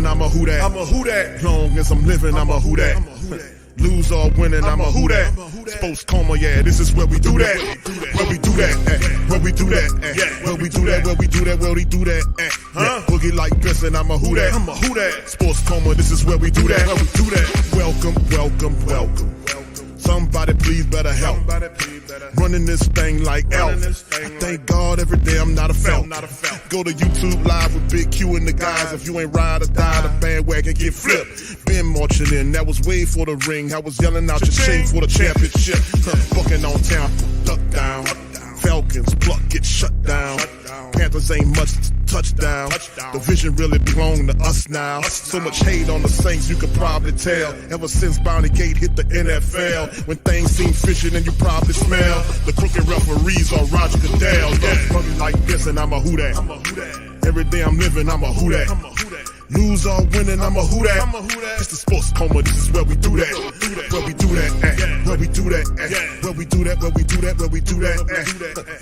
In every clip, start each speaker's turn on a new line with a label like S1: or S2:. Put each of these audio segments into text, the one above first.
S1: I'm a who that. I'm a who that. Long as I'm living, I'm a who that. Lose or winning, I'm a who that. Sports coma, yeah, this is where we do that. Where we do that. Where we do that. Where we do that. Where we do that. Where we do that. Boogie like Benson, I'm a who that. I'm a who that. Sports coma, this is where we do that. Where we do that. Welcome, welcome, welcome. Somebody please better help. Running this thing like Alvin. I thank God every day I'm not a Falcon. Go to YouTube Live with Big Q and the guys. If you ain't ride or die, the bandwagon get flipped. Been marching in, that was way for the ring. I was yelling out your shame for the championship. Bucking on town, duck down. Falcons, pluck, get shut down. Panthers ain't much touchdown. The vision really belong to us now. So much hate on the Saints, you could probably tell. Ever since Bounty Gate hit the NFL, when things seem fishy and you probably smell the crooked referees or Roger Goodell. Fucking like this and I'm a who that. Every day I'm living, I'm a who that. Lose or winning, I'm a who that. It's the sports coma, this is where we do that. Where we do that, where we do that, where we do that, where we do that, where we do that.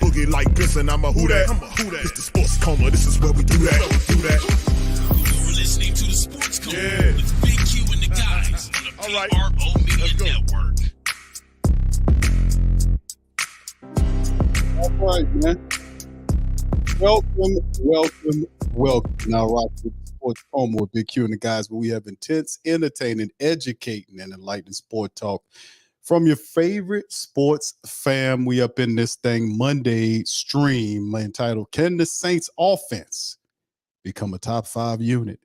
S1: Boogie like Benson, I'm a who that. It's the sports coma, this is where we do that. You're
S2: listening to the Sports Coma with Big Q and the guys on the PRO Media Network.
S3: All right, man. Welcome. Now, rock with Sports Coma with Big Q and the guys, where we have intense, entertaining, educating, and enlightening sport talk from your favorite sports fam. We up in this thing Monday stream entitled "Can the Saints Offense Become a Top 5 Unit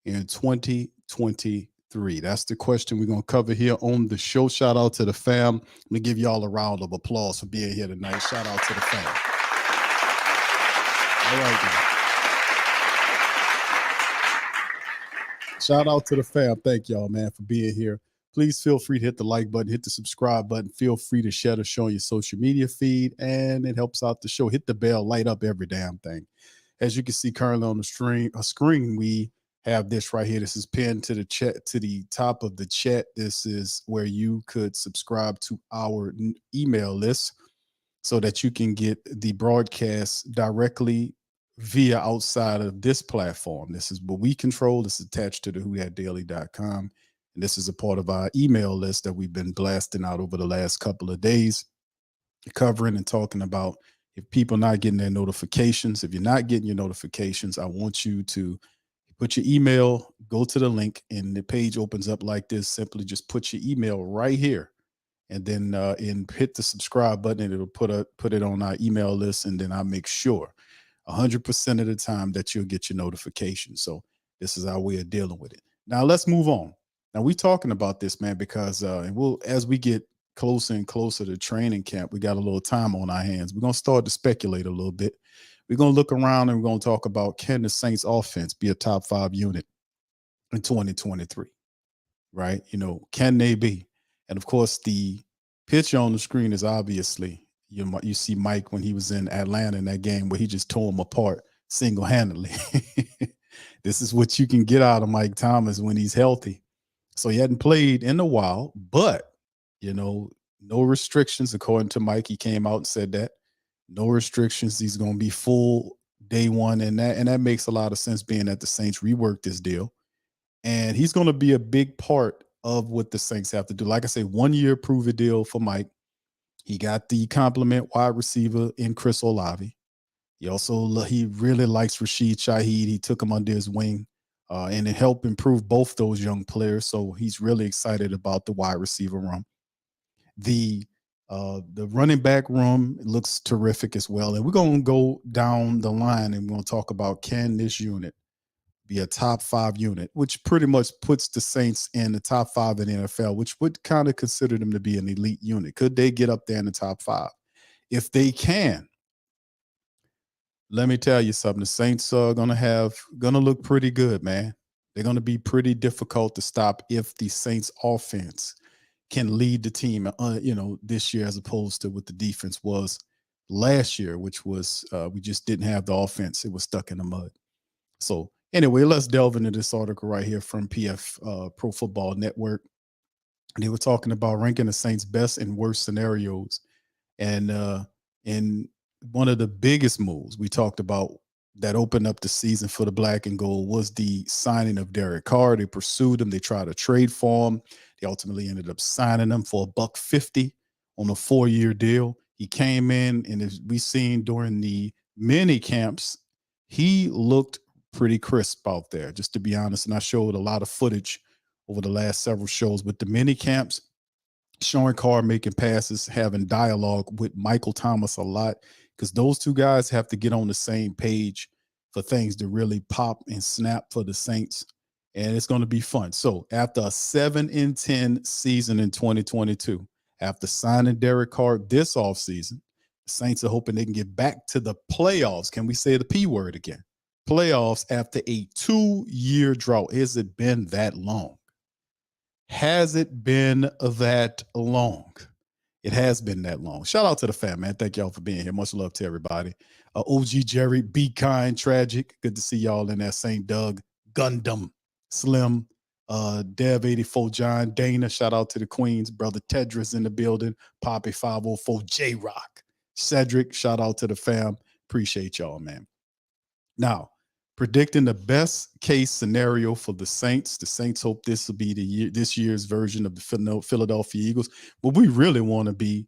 S3: in 2023?" That's the question we're gonna cover here on the show. Shout out to the fam. Let me give y'all a round of applause for being here tonight. Shout out to the fam. All right, man. Shout out to the fam. Thank y'all, man, for being here. Please feel free to hit the like button, hit the subscribe button. Feel free to share the show on your social media feed, and it helps out the show. Hit the bell, light up every damn thing. As you can see currently on the screen, we have this right here. This is pinned to the chat, to the top of the chat. This is where you could subscribe to our email list so that you can get the broadcast directly via outside of this platform. This is what we control. This is attached to the whothatdaily.com. And this is a part of our email list that we've been blasting out over the last couple of days, covering and talking about if people not getting their notifications. If you're not getting your notifications, I want you to put your email, go to the link, and the page opens up like this. Simply just put your email right here, and then hit the subscribe button, and it'll put it on our email list, and then I'll make sure 100% of the time that you'll get your notification. So this is our way of dealing with it. Now let's move on. Now we're talking about this, man, because as we get closer and closer to training camp, we got a little time on our hands. We're going to start to speculate a little bit. We're going to look around and we're going to talk about, can the Saints offense be a top 5 unit in 2023? Right? Can they be? And of course, the picture on the screen is obviously, You see Mike when he was in Atlanta in that game where he just tore him apart single-handedly. This is what you can get out of Mike Thomas when he's healthy. So he hadn't played in a while, but, no restrictions. According to Mike, he came out and said that. No restrictions. He's going to be full day one. And that makes a lot of sense, being that the Saints reworked this deal. And he's going to be a big part of what the Saints have to do. Like I say, 1 year prove-it deal for Mike. He got the compliment wide receiver in Chris Olave. He really likes Rasheed Shaheed. He took him under his wing, and it helped improve both those young players. So he's really excited about the wide receiver room. The running back room looks terrific as well. And we're going to go down the line and we're going to talk about, can this unit be a top 5 unit, which pretty much puts the Saints in the top 5 in the NFL, which would kind of consider them to be an elite unit. Could they get up there in the top 5? If they can, let me tell you something. The Saints are going to look pretty good, man. They're going to be pretty difficult to stop if the Saints offense can lead the team, this year, as opposed to what the defense was last year, which was we just didn't have the offense. It was stuck in the mud. So anyway, let's delve into this article right here from PF Pro Football Network. And they were talking about ranking the Saints' best and worst scenarios. And in one of the biggest moves we talked about that opened up the season for the black and gold was the signing of Derek Carr. They pursued him. They tried to trade for him. They ultimately ended up signing him for $150 on a 4-year deal. He came in, and as we seen during the mini camps, he looked pretty crisp out there, just to be honest. And I showed a lot of footage over the last several shows with the mini camps, showing Carr making passes, having dialogue with Michael Thomas a lot, because those two guys have to get on the same page for things to really pop and snap for the Saints. And it's going to be fun. So after a 7-10 season in 2022, after signing Derek Carr this offseason, the Saints are hoping they can get back to the playoffs. Can we say the P word again? Playoffs after a 2-year drought. Has it been that long? Has it been that long? It has been that long. Shout out to the fam, man. Thank y'all for being here. Much love to everybody. OG Jerry, Be Kind, Tragic. Good to see y'all in that St. Doug, Gundam, Slim, Dev 84, John, Dana. Shout out to the Queens. Brother Tedris in the building. Poppy 504, J-Rock. Cedric, shout out to the fam. Appreciate y'all, man. Now, predicting the best case scenario for the Saints. The Saints hope this will be this year's version of the Philadelphia Eagles. What we really want to be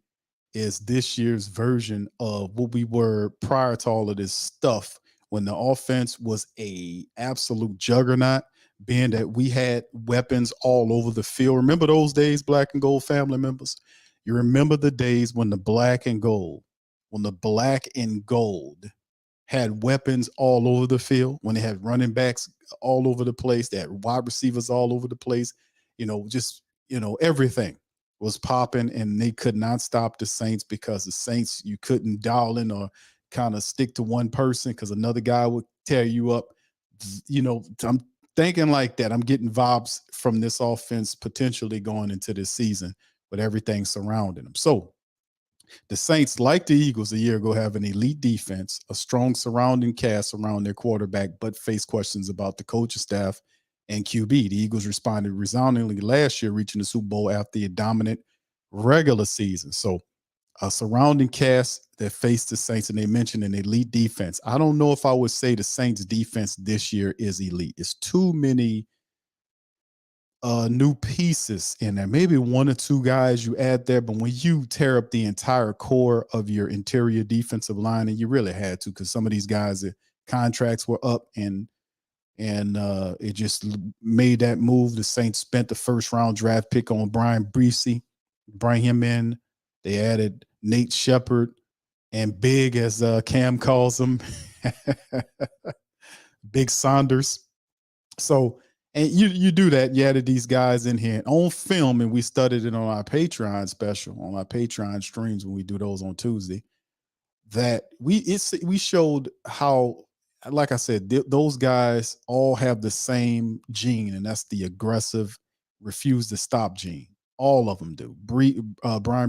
S3: is this year's version of what we were prior to all of this stuff, when the offense was a absolute juggernaut, being that we had weapons all over the field. Remember those days, black and gold family members? You remember the days when the black and gold had weapons all over the field, when they had running backs all over the place, they had wide receivers all over the place, everything was popping, and they could not stop the Saints, because the Saints, you couldn't dial in or kind of stick to one person, because another guy would tear you up. I'm thinking like that. I'm getting vibes from this offense potentially going into this season with everything surrounding them. So the Saints, like the Eagles a year ago, have an elite defense, a strong surrounding cast around their quarterback, but face questions about the coaching staff and QB. The Eagles responded resoundingly last year, reaching the Super Bowl after a dominant regular season. So a surrounding cast that faced the Saints, and they mentioned an elite defense. I don't know if I would say the Saints defense this year is elite. It's too many new pieces in there. Maybe one or two guys you add there, but when you tear up the entire core of your interior defensive line, and you really had to, because some of these guys, their contracts were up, and it just made that move. The Saints spent the first-round draft pick on Brian Breesy, bring him in. They added Nate Shepard and Big, as Cam calls him, Big Saunders. So, and you do that. You added these guys in here on film, and we studied it on our Patreon special, on our Patreon streams when we do those on Tuesday. That we showed how, like I said, those guys all have the same gene, and that's the aggressive, refuse to stop gene. All of them do. Brian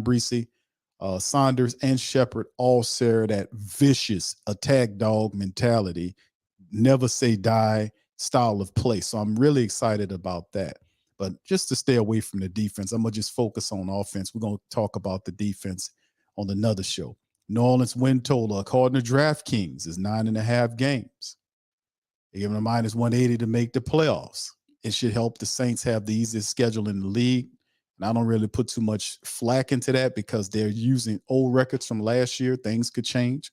S3: Breesy, Saunders and Shepard all share that vicious attack dog mentality, never say die style of play. So I'm really excited about that. But just to stay away from the defense, I'm going to just focus on offense. We're going to talk about the defense on another show. New Orleans win total, according to DraftKings, is 9.5 games. They give them a minus 180 to make the playoffs. It should help the Saints have the easiest schedule in the league. And I don't really put too much flack into that because they're using old records from last year. Things could change.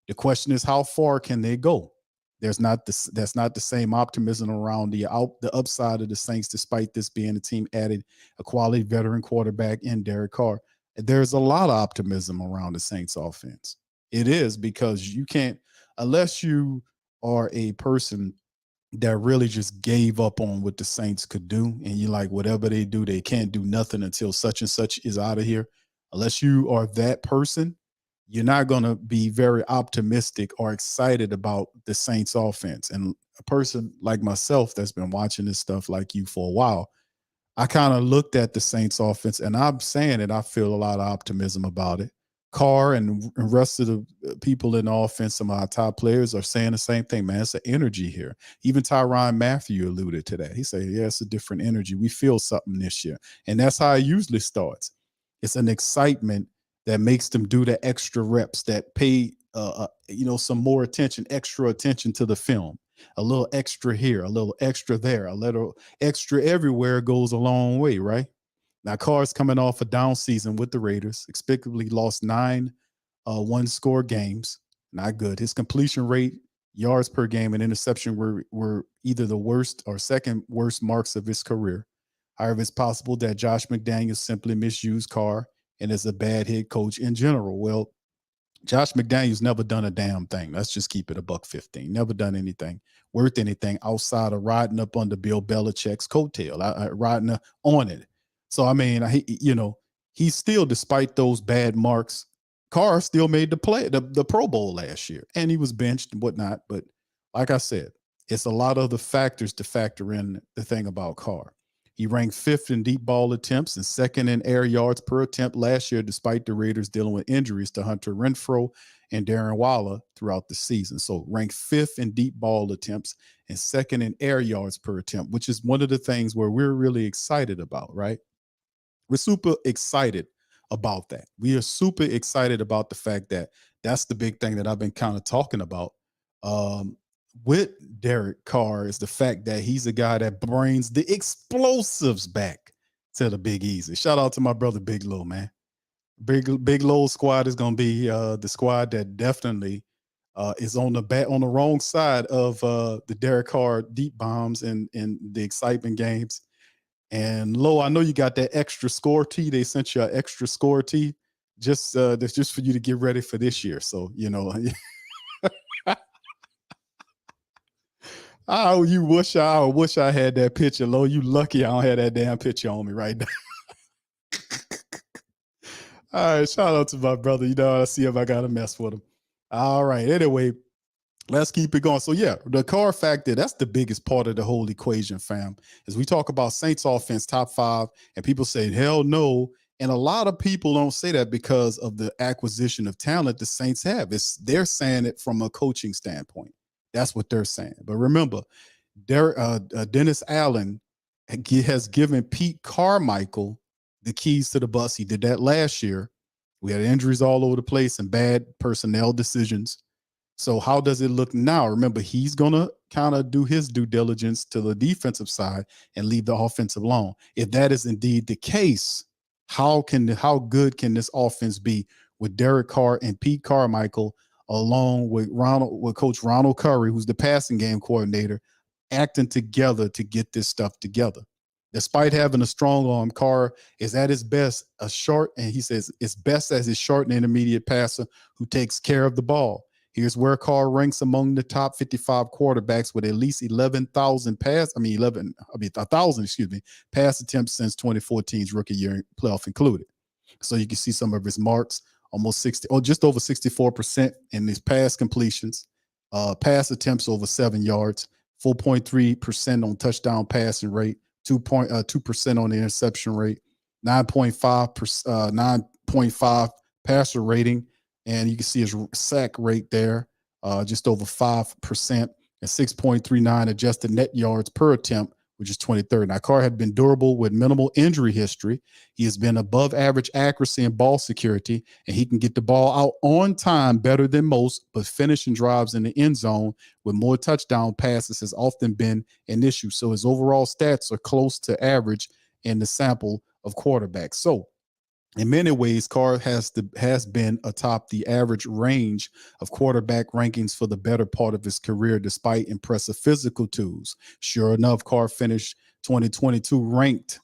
S3: The question is, how far can they go? That's not the same optimism around the upside of the Saints, despite this being a team added a quality veteran quarterback in Derek Carr. There's a lot of optimism around the Saints offense. It is, because you can't, unless you are a person that really just gave up on what the Saints could do, and you like, whatever they do, they can't do nothing until such and such is out of here. Unless you are that person, you're not going to be very optimistic or excited about the Saints offense. And a person like myself that's been watching this stuff like you for a while, I kind of looked at the Saints offense, and I'm saying that I feel a lot of optimism about it. Carr and the rest of the people in the offense, some of our top players, are saying the same thing, man. It's an energy here. Even Tyrann Mathieu alluded to that. He said, yeah, it's a different energy. We feel something this year. And that's how it usually starts. It's an excitement that makes them do the extra reps, that pay, some more attention, extra attention to the film. A little extra here, a little extra there, a little extra everywhere goes a long way, right? Now, Carr's coming off a down season with the Raiders, expectedly lost 9 one-score games. Not good. His completion rate, yards per game, and interception were either the worst or second worst marks of his career. However, it's possible that Josh McDaniels simply misused Carr and is a bad head coach in general. Well, Josh McDaniels never done a damn thing. Let's just keep it $1.15. Never done anything worth anything outside of riding up under Bill Belichick's coattail, riding on it. So, I mean, he's still, despite those bad marks, Carr still made the Pro Bowl last year, and he was benched and whatnot. But like I said, it's a lot of the factors to factor in the thing about Carr. He ranked 5th in deep ball attempts and 2nd in air yards per attempt last year, despite the Raiders dealing with injuries to Hunter Renfrow and Darren Waller throughout the season. So ranked 5th in deep ball attempts and 2nd in air yards per attempt, which is one of the things where we're really excited about, right? We're super excited about that. We are super excited about the fact that that's the big thing that I've been kind of talking about with Derek Carr, is the fact that he's a guy that brings the explosives back to the Big Easy. Shout out to my brother Big Low, man. Big Low squad is going to be the squad that definitely is on the wrong side of the Derek Carr deep bombs and the excitement games. And Low, I know you got that extra score tee. They sent you an extra score tee that's just for you to get ready for this year. So, I wish I had that picture, Low. You lucky I don't have that damn picture on me right now. All right, shout out to my brother. I see if I got to mess with him. All right, anyway, let's keep it going. So, yeah, the Carr factor, that's the biggest part of the whole equation, fam. As we talk about Saints offense, top 5, and people say, hell no. And a lot of people don't say that because of the acquisition of talent the Saints have. They're saying it from a coaching standpoint. That's what they're saying. But remember, Dennis Allen has given Pete Carmichael the keys to the bus. He did that last year. We had injuries all over the place and bad personnel decisions. So how does it look now? Remember, he's going to kind of do his due diligence to the defensive side and leave the offensive alone. If that is indeed the case, how good can this offense be with Derek Carr and Pete Carmichael, along with Coach Ronald Curry, who's the passing game coordinator, acting together to get this stuff together? Despite having a strong arm, Carr is at his best and he says it's best as a short and intermediate passer who takes care of the ball. Here's where Carr ranks among the top 55 quarterbacks with at least 1,000 pass attempts since 2014's rookie year, playoff included. So you can see some of his marks, just over 64% in his pass completions, pass attempts over 7 yards, 4.3% on touchdown passing rate, 2% on the interception rate, 9.5 passer rating, and you can see his sack rate there, just over 5%, and 6.39 adjusted net yards per attempt, which is 23rd. Now, Carr had been durable with minimal injury history. He has been above average accuracy and ball security, and he can get the ball out on time better than most, but finishing drives in the end zone with more touchdown passes has often been an issue. So his overall stats are close to average in the sample of quarterbacks. So in many ways, Carr has been atop the average range of quarterback rankings for the better part of his career, despite impressive physical tools. Sure enough, Carr finished 2022 ranked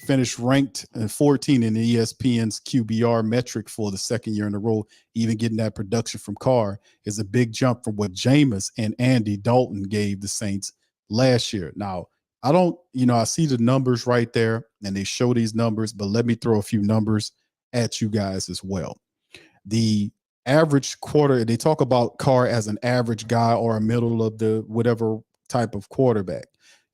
S3: 14 in the ESPN's QBR metric for the second year in a row. Even getting that production from Carr is a big jump from what Jameis and Andy Dalton gave the Saints last year. Now, I see the numbers right there and they show these numbers, but let me throw a few numbers at you guys as well. The average they talk about Carr as an average guy or a middle of the whatever type of quarterback.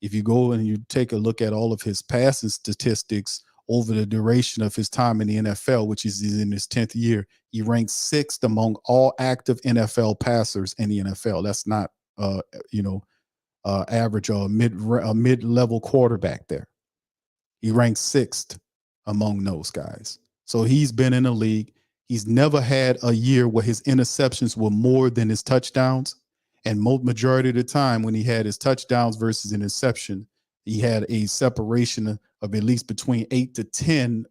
S3: If you go and you take a look at all of his passing statistics over the duration of his time in the NFL, which is in his 10th year, he ranks 6th among all active NFL passers in the NFL. That's not, average or mid-level quarterback there. He ranks 6th among those guys. So he's been in the league. He's never had a year where his interceptions were more than his touchdowns. And majority of the time when he had his touchdowns versus interception, he had a separation of at least between 8 to 10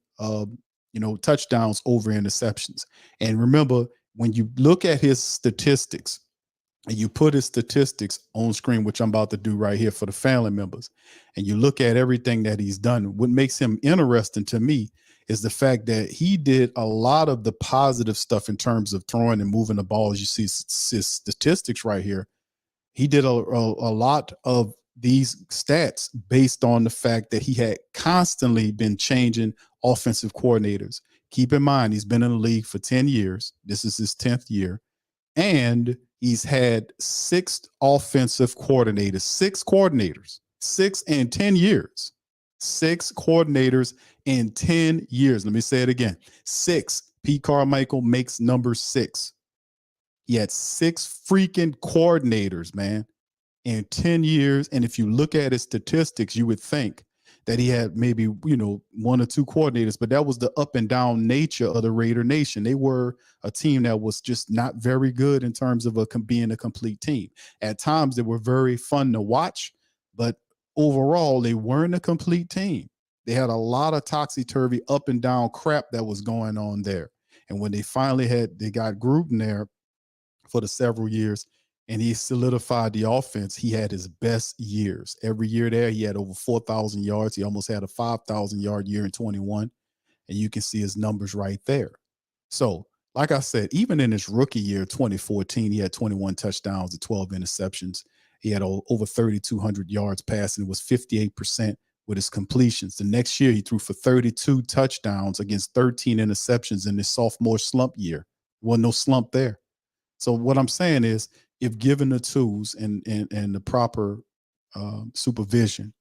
S3: touchdowns over interceptions. And remember, when you look at his statistics, and you put his statistics on screen, which I'm about to do right here for the family members, and you look at everything that he's done, what makes him interesting to me is the fact that he did a lot of the positive stuff in terms of throwing and moving the ball. As you see his statistics right here, he did a lot of these stats based on the fact that he had constantly been changing offensive coordinators. Keep in mind, he's been in the league for 10 years. This is his 10th year. And he's had 6 offensive coordinators, 6 in 10 years, 6 coordinators in 10 years. Let me say it again. 6. Pete Carmichael makes number 6. He had 6 freaking coordinators, man, in 10 years. And if you look at his statistics, you would think that he had maybe, 1 or 2 coordinators, but that was the up and down nature of the Raider Nation. They were a team that was just not very good in terms of being a complete team. At times, they were very fun to watch, but overall, they weren't a complete team. They had a lot of topsy-turvy up and down crap that was going on there. And when they finally they got Gruden there for the several years, and he solidified the offense, he had his best years. Every year there, he had over 4,000 yards. He almost had a 5,000-yard year in 21, and you can see his numbers right there. So, like I said, even in his rookie year, 2014, he had 21 touchdowns and 12 interceptions. He had over 3,200 yards passing. It was 58% with his completions. The next year, he threw for 32 touchdowns against 13 interceptions in his sophomore slump year. There wasn't no slump there. So what I'm saying is, if given the tools and the proper supervision,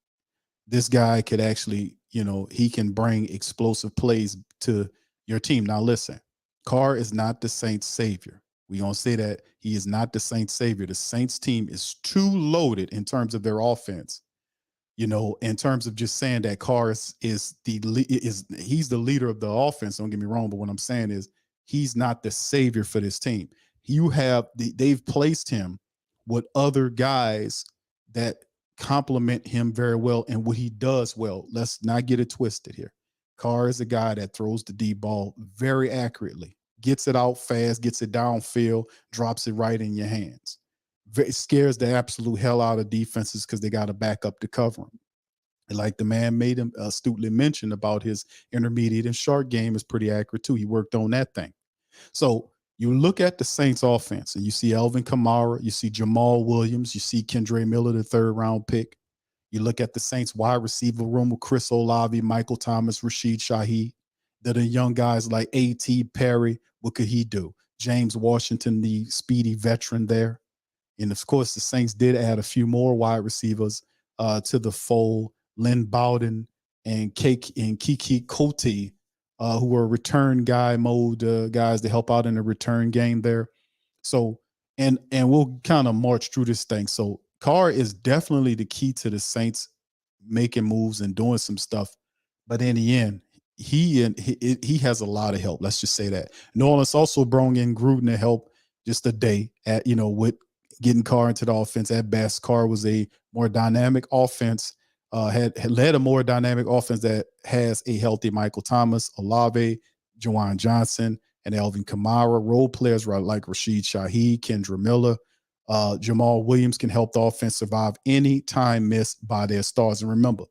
S3: this guy could actually, he can bring explosive plays to your team. Now, listen, Carr is not the Saints' savior. We're going to say that he is not the Saints' savior. The Saints team is too loaded in terms of their offense. In terms of just saying that Carr he's the leader of the offense. Don't get me wrong, but what I'm saying is he's not the savior for this team. They've placed him with other guys that complement him very well and what he does well. Let's not get it twisted here. Carr is a guy that throws the deep ball very accurately, gets it out fast, gets it downfield, drops it right in your hands. It scares the absolute hell out of defenses because they got to back up to cover him. And like the man made him astutely mention about his intermediate and short game is pretty accurate too. He worked on that thing. So you look at the Saints offense and you see Alvin Kamara, you see Jamaal Williams, you see Kendre Miller, the 3rd-round pick. You look at the Saints wide receiver room with Chris Olave, Michael Thomas, Rasheed, Shaheed. They're the young guys like A.T. Perry. What could he do? James Washington, the speedy veteran there. And of course, the Saints did add a few more wide receivers to the fold. Lynn Bowden and Kiki Cote who are return guy mode guys to help out in the return game there. So, and we'll kind of march through this thing. So Carr is definitely the key to the Saints making moves and doing some stuff. But in the end, he has a lot of help. Let's just say that. New Orleans also brought in Gruden to help just a day at, with getting Carr into the offense. At best, Carr was a more dynamic offense, had led a more dynamic offense that has a healthy Michael Thomas, Olave, Juwan Johnson, and Alvin Kamara. Role players like Rasheed, Shaheed, Kendra Miller, Jamaal Williams can help the offense survive any time missed by their stars. And remember,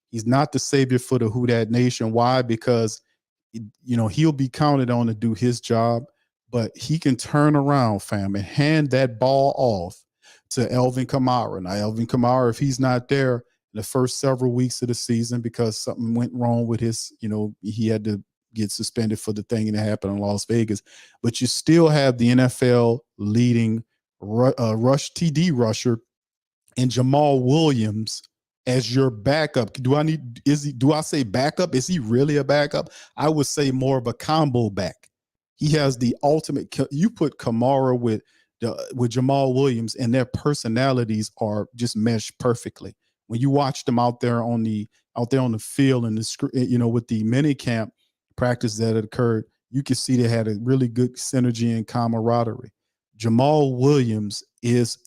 S3: he's not the savior for the Who Dat Nation. Why? Because he'll be counted on to do his job, but he can turn around, fam, and hand that ball off to Alvin Kamara. Now, Alvin Kamara, if he's not there in the first several weeks of the season because something went wrong with his, he had to get suspended for the thing that happened in Las Vegas, but you still have the NFL leading rush TD rusher and Jamaal Williams as your backup. Do I say backup? Is he really a backup? I would say more of a combo back. He has the ultimate. You put Kamara with Jamaal Williams, and their personalities are just meshed perfectly. When you watch them out there on the field and with the mini camp practice that had occurred, you can see they had a really good synergy and camaraderie. Jamaal Williams is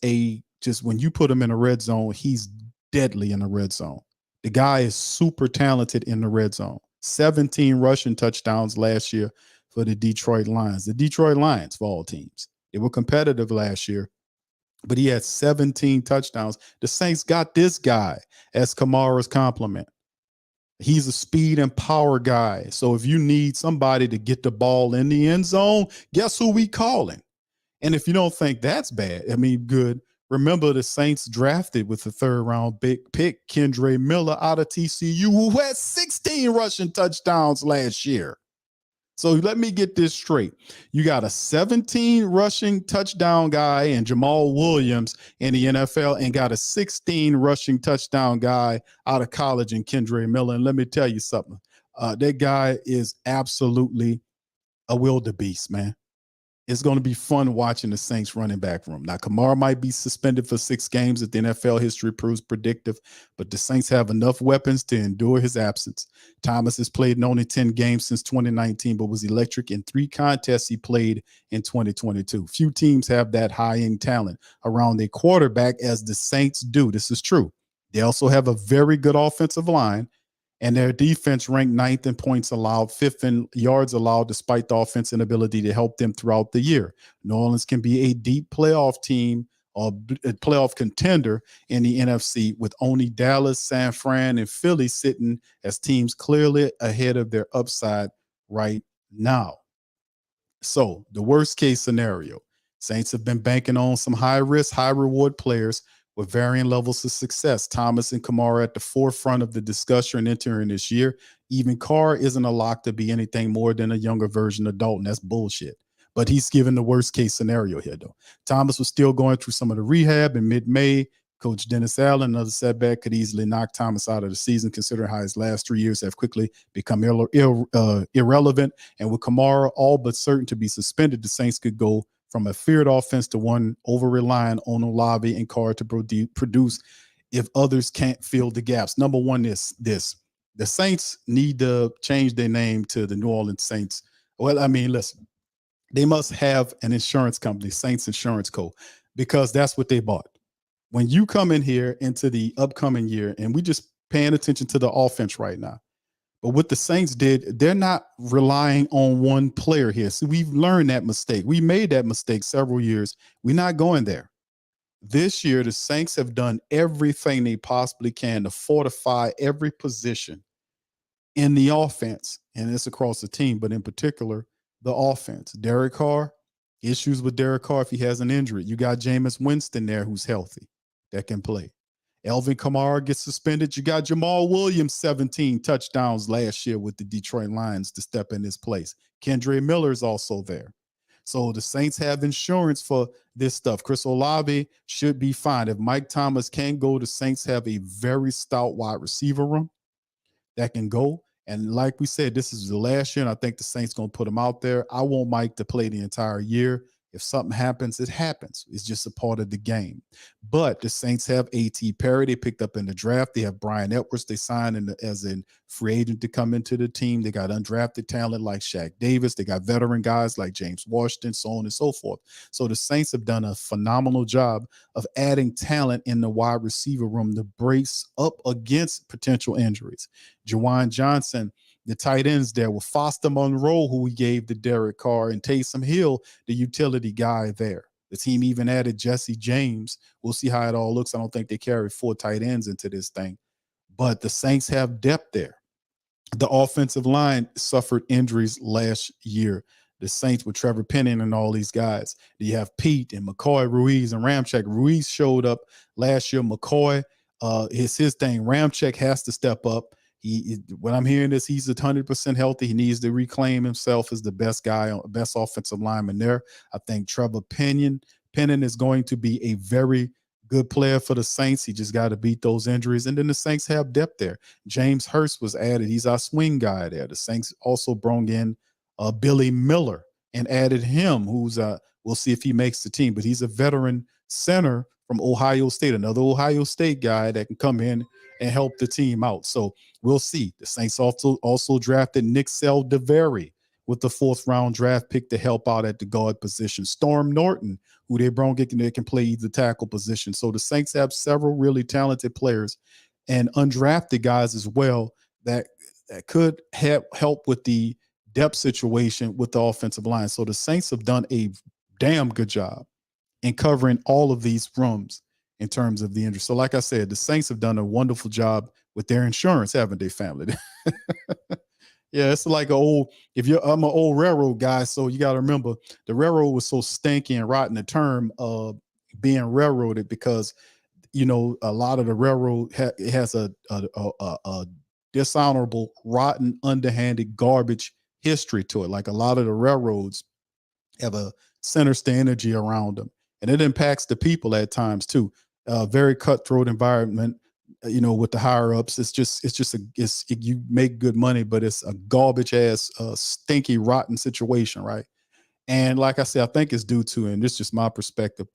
S3: just when you put him in a red zone, he's deadly in the red zone. The guy is super talented in the red zone. 17 rushing touchdowns last year for the Detroit Lions. The Detroit Lions, for all teams, they were competitive last year, but he had 17 touchdowns. The Saints got this guy as Kamara's complement. He's a speed and power guy. So if you need somebody to get the ball in the end zone, guess who we calling? And if you don't think that's bad, good. Remember, the Saints drafted with the third-round pick Kendre Miller out of TCU, who had 16 rushing touchdowns last year. So let me get this straight. You got a 17 rushing touchdown guy in Jamaal Williams in the NFL and got a 16 rushing touchdown guy out of college in Kendre Miller. And let me tell you something. That guy is absolutely a wildebeest, man. It's going to be fun watching the Saints running back room. Now, Kamara might be suspended for 6 games if the NFL history proves predictive, but the Saints have enough weapons to endure his absence. Thomas has played in only 10 games since 2019, but was electric in 3 contests he played in 2022. Few teams have that high-end talent around their quarterback as the Saints do. This is true. They also have a very good offensive line, and their defense ranked 9th in points allowed, 5th in yards allowed, despite the offensive inability to help them throughout the year. New Orleans can be a deep playoff team or a playoff contender in the NFC, with only Dallas, San Fran, and Philly sitting as teams clearly ahead of their upside right now. So the worst case scenario, Saints have been banking on some high risk, high reward players with varying levels of success. Thomas and Kamara at the forefront of the discussion entering this year. Even Carr isn't a lock to be anything more than a younger version of Dalton. That's bullshit. But he's given the worst case scenario here, though. Thomas was still going through some of the rehab in mid-May. Coach Dennis Allen, another setback, could easily knock Thomas out of the season, considering how his last 3 years have quickly become irrelevant. And with Kamara all but certain to be suspended, the Saints could go from a feared offense to one over-relying on Olave and Carr to produce if others can't fill the gaps. Number one is this. The Saints need to change their name to the New Orleans Saints. Well, listen, they must have an insurance company, Saints Insurance Co., because that's what they bought. When you come in here into the upcoming year, and we just paying attention to the offense right now, but what the Saints did, they're not relying on one player here. So we've learned that mistake. We made that mistake several years. We're not going there. This year, the Saints have done everything they possibly can to fortify every position in the offense, and it's across the team, but in particular, the offense. Derek Carr, issues with Derek Carr if he has an injury. You got Jameis Winston there who's healthy, that can play. Alvin Kamara gets suspended. You got Jamaal Williams, 17 touchdowns last year with the Detroit Lions to step in his place. Kendre Miller is also there. So the Saints have insurance for this stuff. Chris Olave should be fine. If Mike Thomas can go, the Saints have a very stout wide receiver room that can go. And like we said, this is the last year, and I think the Saints going to put him out there. I want Mike to play the entire year. If something happens, it happens. It's just a part of the game. But the Saints have A.T. Perry they picked up in the draft. They have Brian Edwards they signed as a free agent to come into the team. They got undrafted talent like Shaq Davis. They got veteran guys like James Washington, so on and so forth. So the Saints have done a phenomenal job of adding talent in the wide receiver room to brace up against potential injuries. Juwan Johnson, the tight ends there with Foster Monroe, who we gave to Derek Carr, and Taysom Hill, the utility guy there. The team even added Jesse James. We'll see how it all looks. I don't think they carry 4 tight ends into this thing. But the Saints have depth there. The offensive line suffered injuries last year. The Saints with Trevor Penning and all these guys. You have Pete and McCoy, Ruiz, and Ramczyk. Ruiz showed up last year. McCoy, his thing. Ramczyk has to step up. What I'm hearing is he's 100% healthy. He needs to reclaim himself as the best guy, best offensive lineman there. I think Trevor Penning is going to be a very good player for the Saints. He just got to beat those injuries. And then the Saints have depth there. James Hurst was added. He's our swing guy there. The Saints also brought in Billy Miller and added him, who's we'll see if he makes the team, but he's a veteran center from Ohio State, another Ohio State guy that can come in and help the team out. So we'll see. The Saints also drafted Nick Saldiveri with the 4th round draft pick to help out at the guard position. Storm Norton, who they brought in, they can play either tackle position. So the Saints have several really talented players and undrafted guys as well that could help with the depth situation with the offensive line. So the Saints have done a damn good job in covering all of these rooms in terms of the injury. So like I said, the Saints have done a wonderful job with their insurance, haven't they, family? Yeah, it's like I'm an old railroad guy, so you got to remember the railroad was so stinky and rotten, the term being railroaded, because a lot of the railroad has a dishonorable, rotten, underhanded, garbage history to it. Like a lot of the railroads have a sinister energy around them, and it impacts the people at times too. Very cutthroat environment. With the higher ups, you make good money, but it's a garbage ass, stinky, rotten situation, right? And like I said, I think it's due to, and this is just my perspective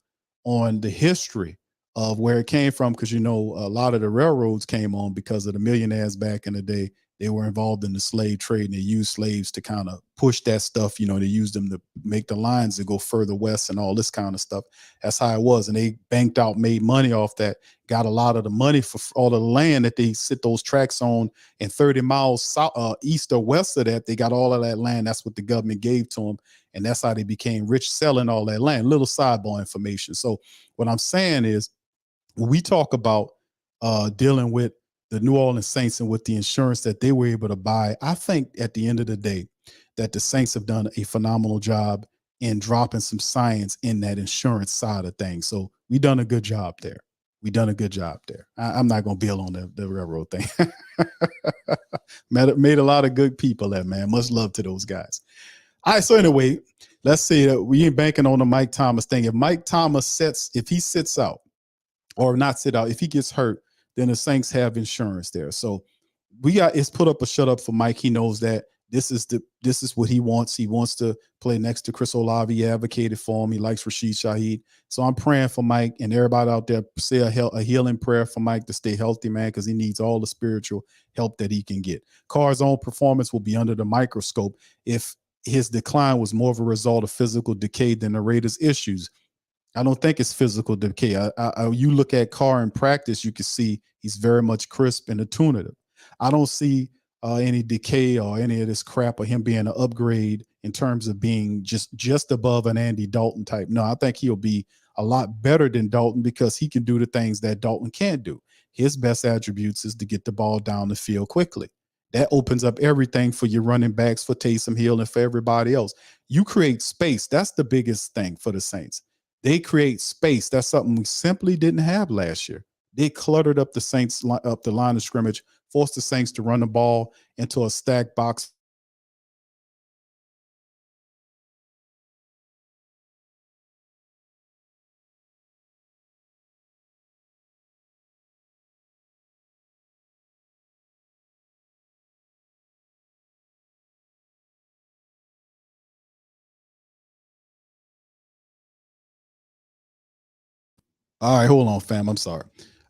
S3: on the history of where it came from, because a lot of the railroads came on because of the millionaires back in the day. They were involved in the slave trade, and they used slaves to kind of push that stuff. They used them to make the lines to go further west and all this kind of stuff. That's how it was. And they banked out, made money off that, got a lot of the money for all the land that they sit those tracks on, and 30 miles south, east or west of that, they got all of that land. That's what the government gave to them. And that's how they became rich, selling all that land. Little sidebar information. So what I'm saying is, when we talk about dealing with the New Orleans Saints and with the insurance that they were able to buy, I think at the end of the day that the Saints have done a phenomenal job in dropping some science in that insurance side of things. So we done a good job there. I'm not going to build on the railroad thing. Made a lot of good people there, man. Much love to those guys. All right, so anyway, let's say that we ain't banking on the Mike Thomas thing. If Mike Thomas sits out, or not sit out, if he gets hurt, then the Saints have insurance there. So it's put up a shut up for Mike. He knows that this is what he wants. He wants to play next to Chris Olave. He advocated for him. He likes Rasheed Shaheed. So I'm praying for Mike, and everybody out there, say a healing prayer for Mike to stay healthy, man, because he needs all the spiritual help that he can get. Carr's own performance will be under the microscope if his decline was more of a result of physical decay than the Raiders' issues. I don't think it's physical decay. You look at Carr in practice, you can see he's very much crisp and attunative. I don't see any decay or any of this crap or him being an upgrade in terms of being just above an Andy Dalton type. No, I think he'll be a lot better than Dalton because he can do the things that Dalton can't do. His best attributes is to get the ball down the field quickly. That opens up everything for your running backs, for Taysom Hill, and for everybody else. You create space. That's the biggest thing for the Saints. They create space. That's something we simply didn't have last year. They cluttered up the Saints up the line of scrimmage, forced the Saints to run the ball into a stacked box All right, hold on, fam. I'm sorry.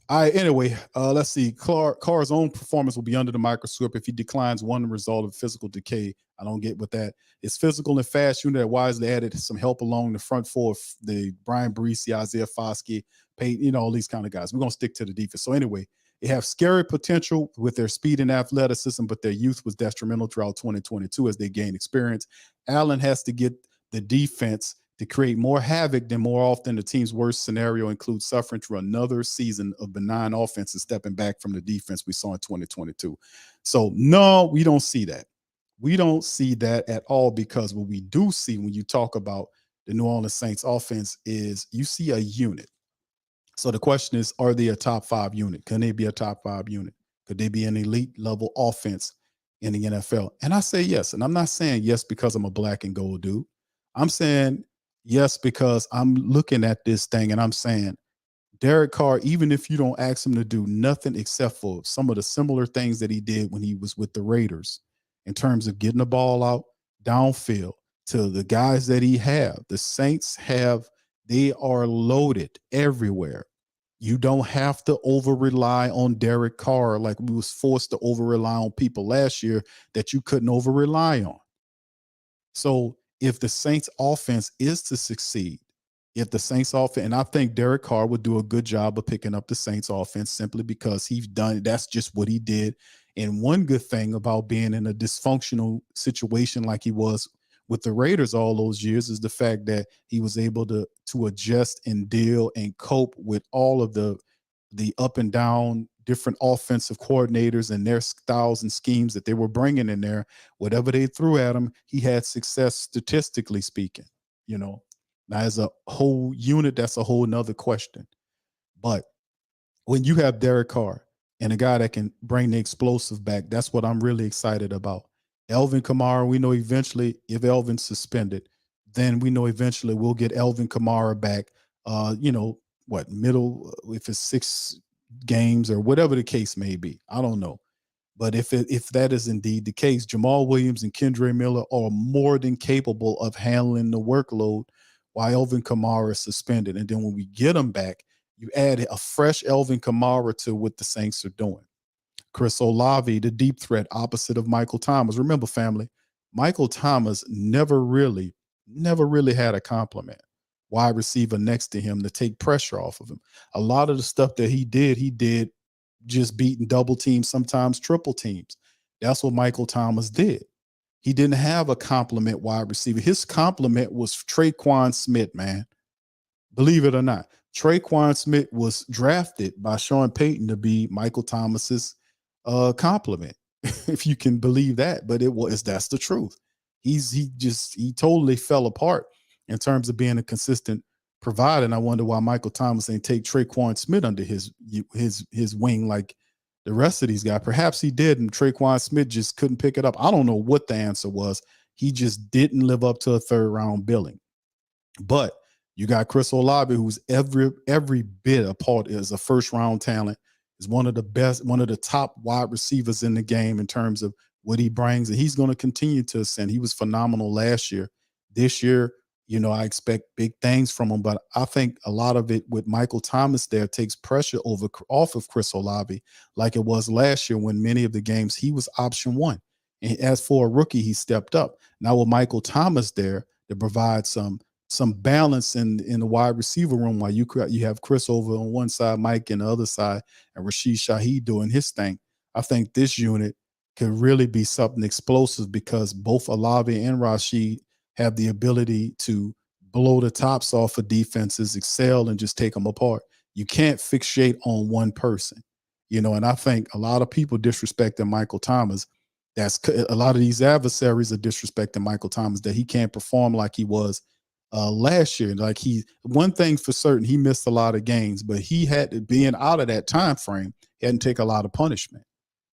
S3: All right, anyway, let's see. Carr's own performance will be under the microscope if he declines one result of physical decay. I don't get what that is. Physical and fast unit that wisely added some help along the front four of the Brian Breesy, Isaiah Foskey, Peyton, all these kind of guys. We're going to stick to the defense. So anyway, they have scary potential with their speed and athleticism, but their youth was detrimental throughout 2022 as they gain experience. Allen has to get the defense to create more havoc than more often the team's worst scenario includes suffering through another season of benign offense and stepping back from the defense we saw in 2022. So, no, we don't see that. We don't see that at all, because what we do see when you talk about the New Orleans Saints offense is you see a unit. So the question is, are they a top 5 unit? Can they be a top 5 unit? Could they be an elite level offense in the NFL? And I say yes. And I'm not saying yes because I'm a black and gold dude. I'm saying yes because I'm looking at this thing and I'm saying Derek Carr, even if you don't ask him to do nothing except for some of the similar things that he did when he was with the Raiders in terms of getting the ball out downfield to the guys that he have, the Saints have, they are loaded everywhere. You don't have to over rely on Derek Carr like we was forced to over rely on people last year that you couldn't over rely on. So if the Saints offense is to succeed, if the Saints offense, and I think Derek Carr would do a good job of picking up the Saints offense simply because he's done, that's just what he did. And one good thing about being in a dysfunctional situation like he was with the Raiders all those years is the fact that he was able to adjust and deal and cope with all of the up and down different offensive coordinators and their styles and schemes that they were bringing in there. Whatever they threw at him, he had success statistically speaking. Now, as a whole unit, that's a whole nother question. But when you have Derek Carr and a guy that can bring the explosive back, that's what I'm really excited about. Alvin Kamara, we know eventually if Alvin's suspended, then we know eventually we'll get Alvin Kamara back. Middle, if it's 6 games or whatever the case may be. I don't know. But if that is indeed the case, Jamaal Williams and Kendre Miller are more than capable of handling the workload while Alvin Kamara is suspended. And then when we get them back, you add a fresh Alvin Kamara to what the Saints are doing. Chris Olave, the deep threat, opposite of Michael Thomas. Remember, family, Michael Thomas never really had a compliment wide receiver next to him to take pressure off of him. A lot of the stuff that he did just beating double teams, sometimes triple teams. That's what Michael Thomas did. He didn't have a compliment wide receiver. His compliment was Traquan Smith, man. Believe it or not. Traquan Smith was drafted by Sean Payton to be Michael Thomas's compliment, if you can believe that. But that's the truth. He totally fell apart in terms of being a consistent provider. And I wonder why Michael Thomas ain't take Traquan Smith under his wing like the rest of these guys. Perhaps he did, and Traquan Smith just couldn't pick it up. I don't know what the answer was. He just didn't live up to a 3rd round billing. But you got Chris Olave, who's every bit a part, is a 1st round talent, is one of the best, one of the top wide receivers in the game in terms of what he brings, and he's going to continue to ascend. He was phenomenal last year. This year, I expect big things from him, but I think a lot of it with Michael Thomas there takes pressure off of Chris Olave, like it was last year when many of the games he was option 1. And as for a rookie, he stepped up. Now with Michael Thomas there to provide some balance in the wide receiver room while you have Chris over on one side, Mike on the other side, and Shaheed doing his thing. I think this unit could really be something explosive because both Olave and Rasheed have the ability to blow the tops off of defenses, excel, and just take them apart. You can't fixate on one person, and I think a lot of people disrespecting Michael Thomas. That's a lot of these adversaries are disrespecting Michael Thomas, that he can't perform like he was last year. Like one thing for certain, he missed a lot of games, but he had to, being out of that time frame, he hadn't take a lot of punishment.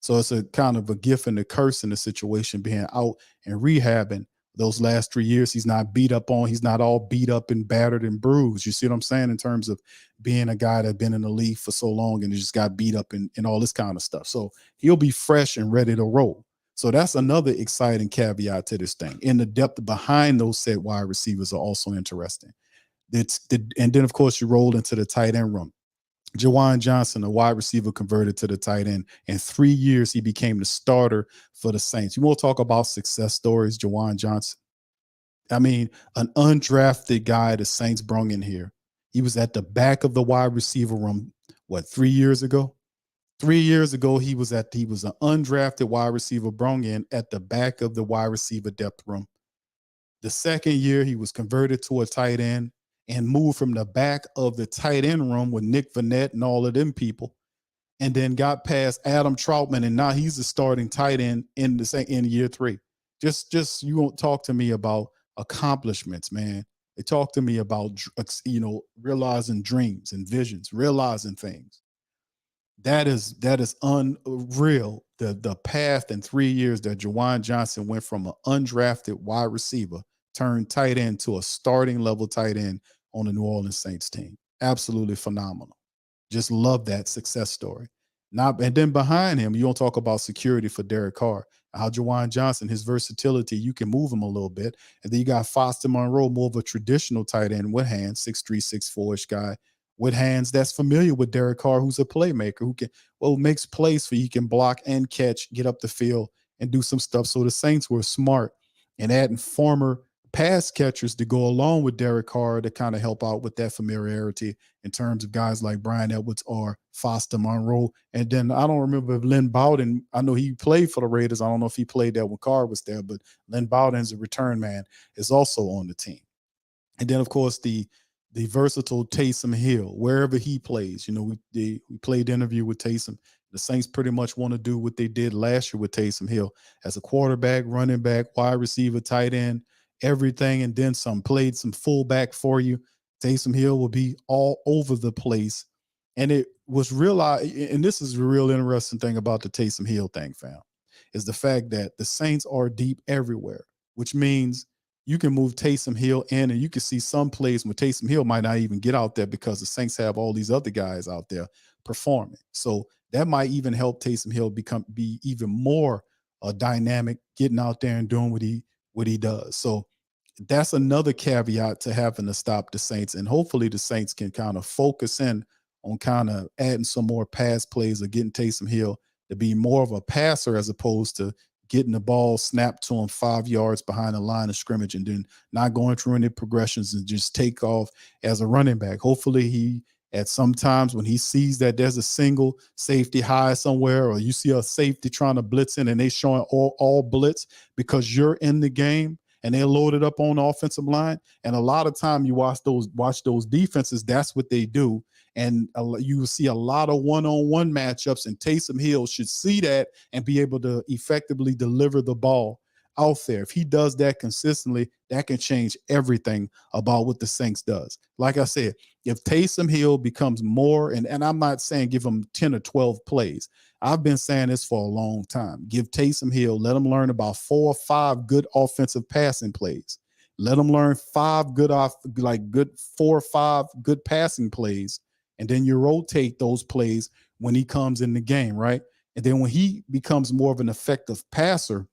S3: So it's a kind of a gift and a curse in the situation, being out and rehabbing those last 3 years. He's not he's not all beat up and battered and bruised. You see what I'm saying? In terms of being a guy that been in the league for so long and just got beat up and all this kind of stuff. So he'll be fresh and ready to roll. So that's another exciting caveat to this thing. And the depth behind those said wide receivers are also interesting. And then, of course, you roll into the tight end room. Jawan Johnson, a wide receiver, converted to the tight end. In 3 years, he became the starter for the Saints. You want to talk about success stories, Jawan Johnson? I mean, an undrafted guy the Saints brung in here. He was at the back of the wide receiver room, 3 years ago? 3 years ago, he was an undrafted wide receiver brung in at the back of the wide receiver depth room. The second year, he was converted to a tight end and moved from the back of the tight end room with Nick Vannett and all of them people, and then got past Adam Troutman, and now he's the starting tight end in year 3. Just you won't talk to me about accomplishments, man. They talk to me about realizing dreams and visions, realizing things. That is unreal. The path in 3 years that Jawan Johnson went from an undrafted wide receiver turned tight end to a starting level tight end on the New Orleans Saints team. Absolutely phenomenal. Just love that success story. And then behind him, you don't talk about security for Derek Carr. How Jawan Johnson, his versatility, you can move him a little bit. And then you got Foster Monroe, more of a traditional tight end with hands, 6'3", 6'4"-ish guy with hands that's familiar with Derek Carr, who's a playmaker, makes plays for you, can block and catch, get up the field and do some stuff. So the Saints were smart in adding former pass catchers to go along with Derek Carr to kind of help out with that familiarity in terms of guys like Brian Edwards or Foster Monroe. And then I don't remember if Lynn Bowden, I know he played for the Raiders. I don't know if he played there when Carr was there, but Lynn Bowden's a return man, is also on the team. And then, of course, the versatile Taysom Hill, wherever he plays. We played the interview with Taysom. The Saints pretty much want to do what they did last year with Taysom Hill as a quarterback, running back, wide receiver, tight end, everything, and then some. Played some fullback for you. Taysom Hill will be all over the place. And it was realized, and this is the real interesting thing about the Taysom Hill thing, fam, is the fact that the Saints are deep everywhere, which means you can move Taysom Hill in, and you can see some plays when Taysom Hill might not even get out there because the Saints have all these other guys out there performing. So that might even help Taysom Hill be even more dynamic, getting out there and doing what he does. So that's another caveat to having to stop the Saints. And hopefully the Saints can kind of focus in on kind of adding some more pass plays or getting Taysom Hill to be more of a passer as opposed to getting the ball snapped to him 5 yards behind the line of scrimmage and then not going through any progressions and just take off as a running back. Hopefully he, at some times when he sees that there's a single safety high somewhere, or you see a safety trying to blitz in and they showing all blitz because you're in the game and they're loaded up on the offensive line. And a lot of time you watch those defenses, that's what they do. And you see a lot of one-on-one matchups, and Taysom Hill should see that and be able to effectively deliver the ball out there. If he does that consistently, that can change everything about what the Saints does. Like I said, if Taysom Hill becomes more, and I'm not saying give him 10 or 12 plays. I've been saying this for a long time. Give Taysom Hill, let him learn about 4 or 5 good offensive passing plays. Let him learn 4 or 5 good passing plays. And then you rotate those plays when he comes in the game, right? And then when he becomes more of an effective passer,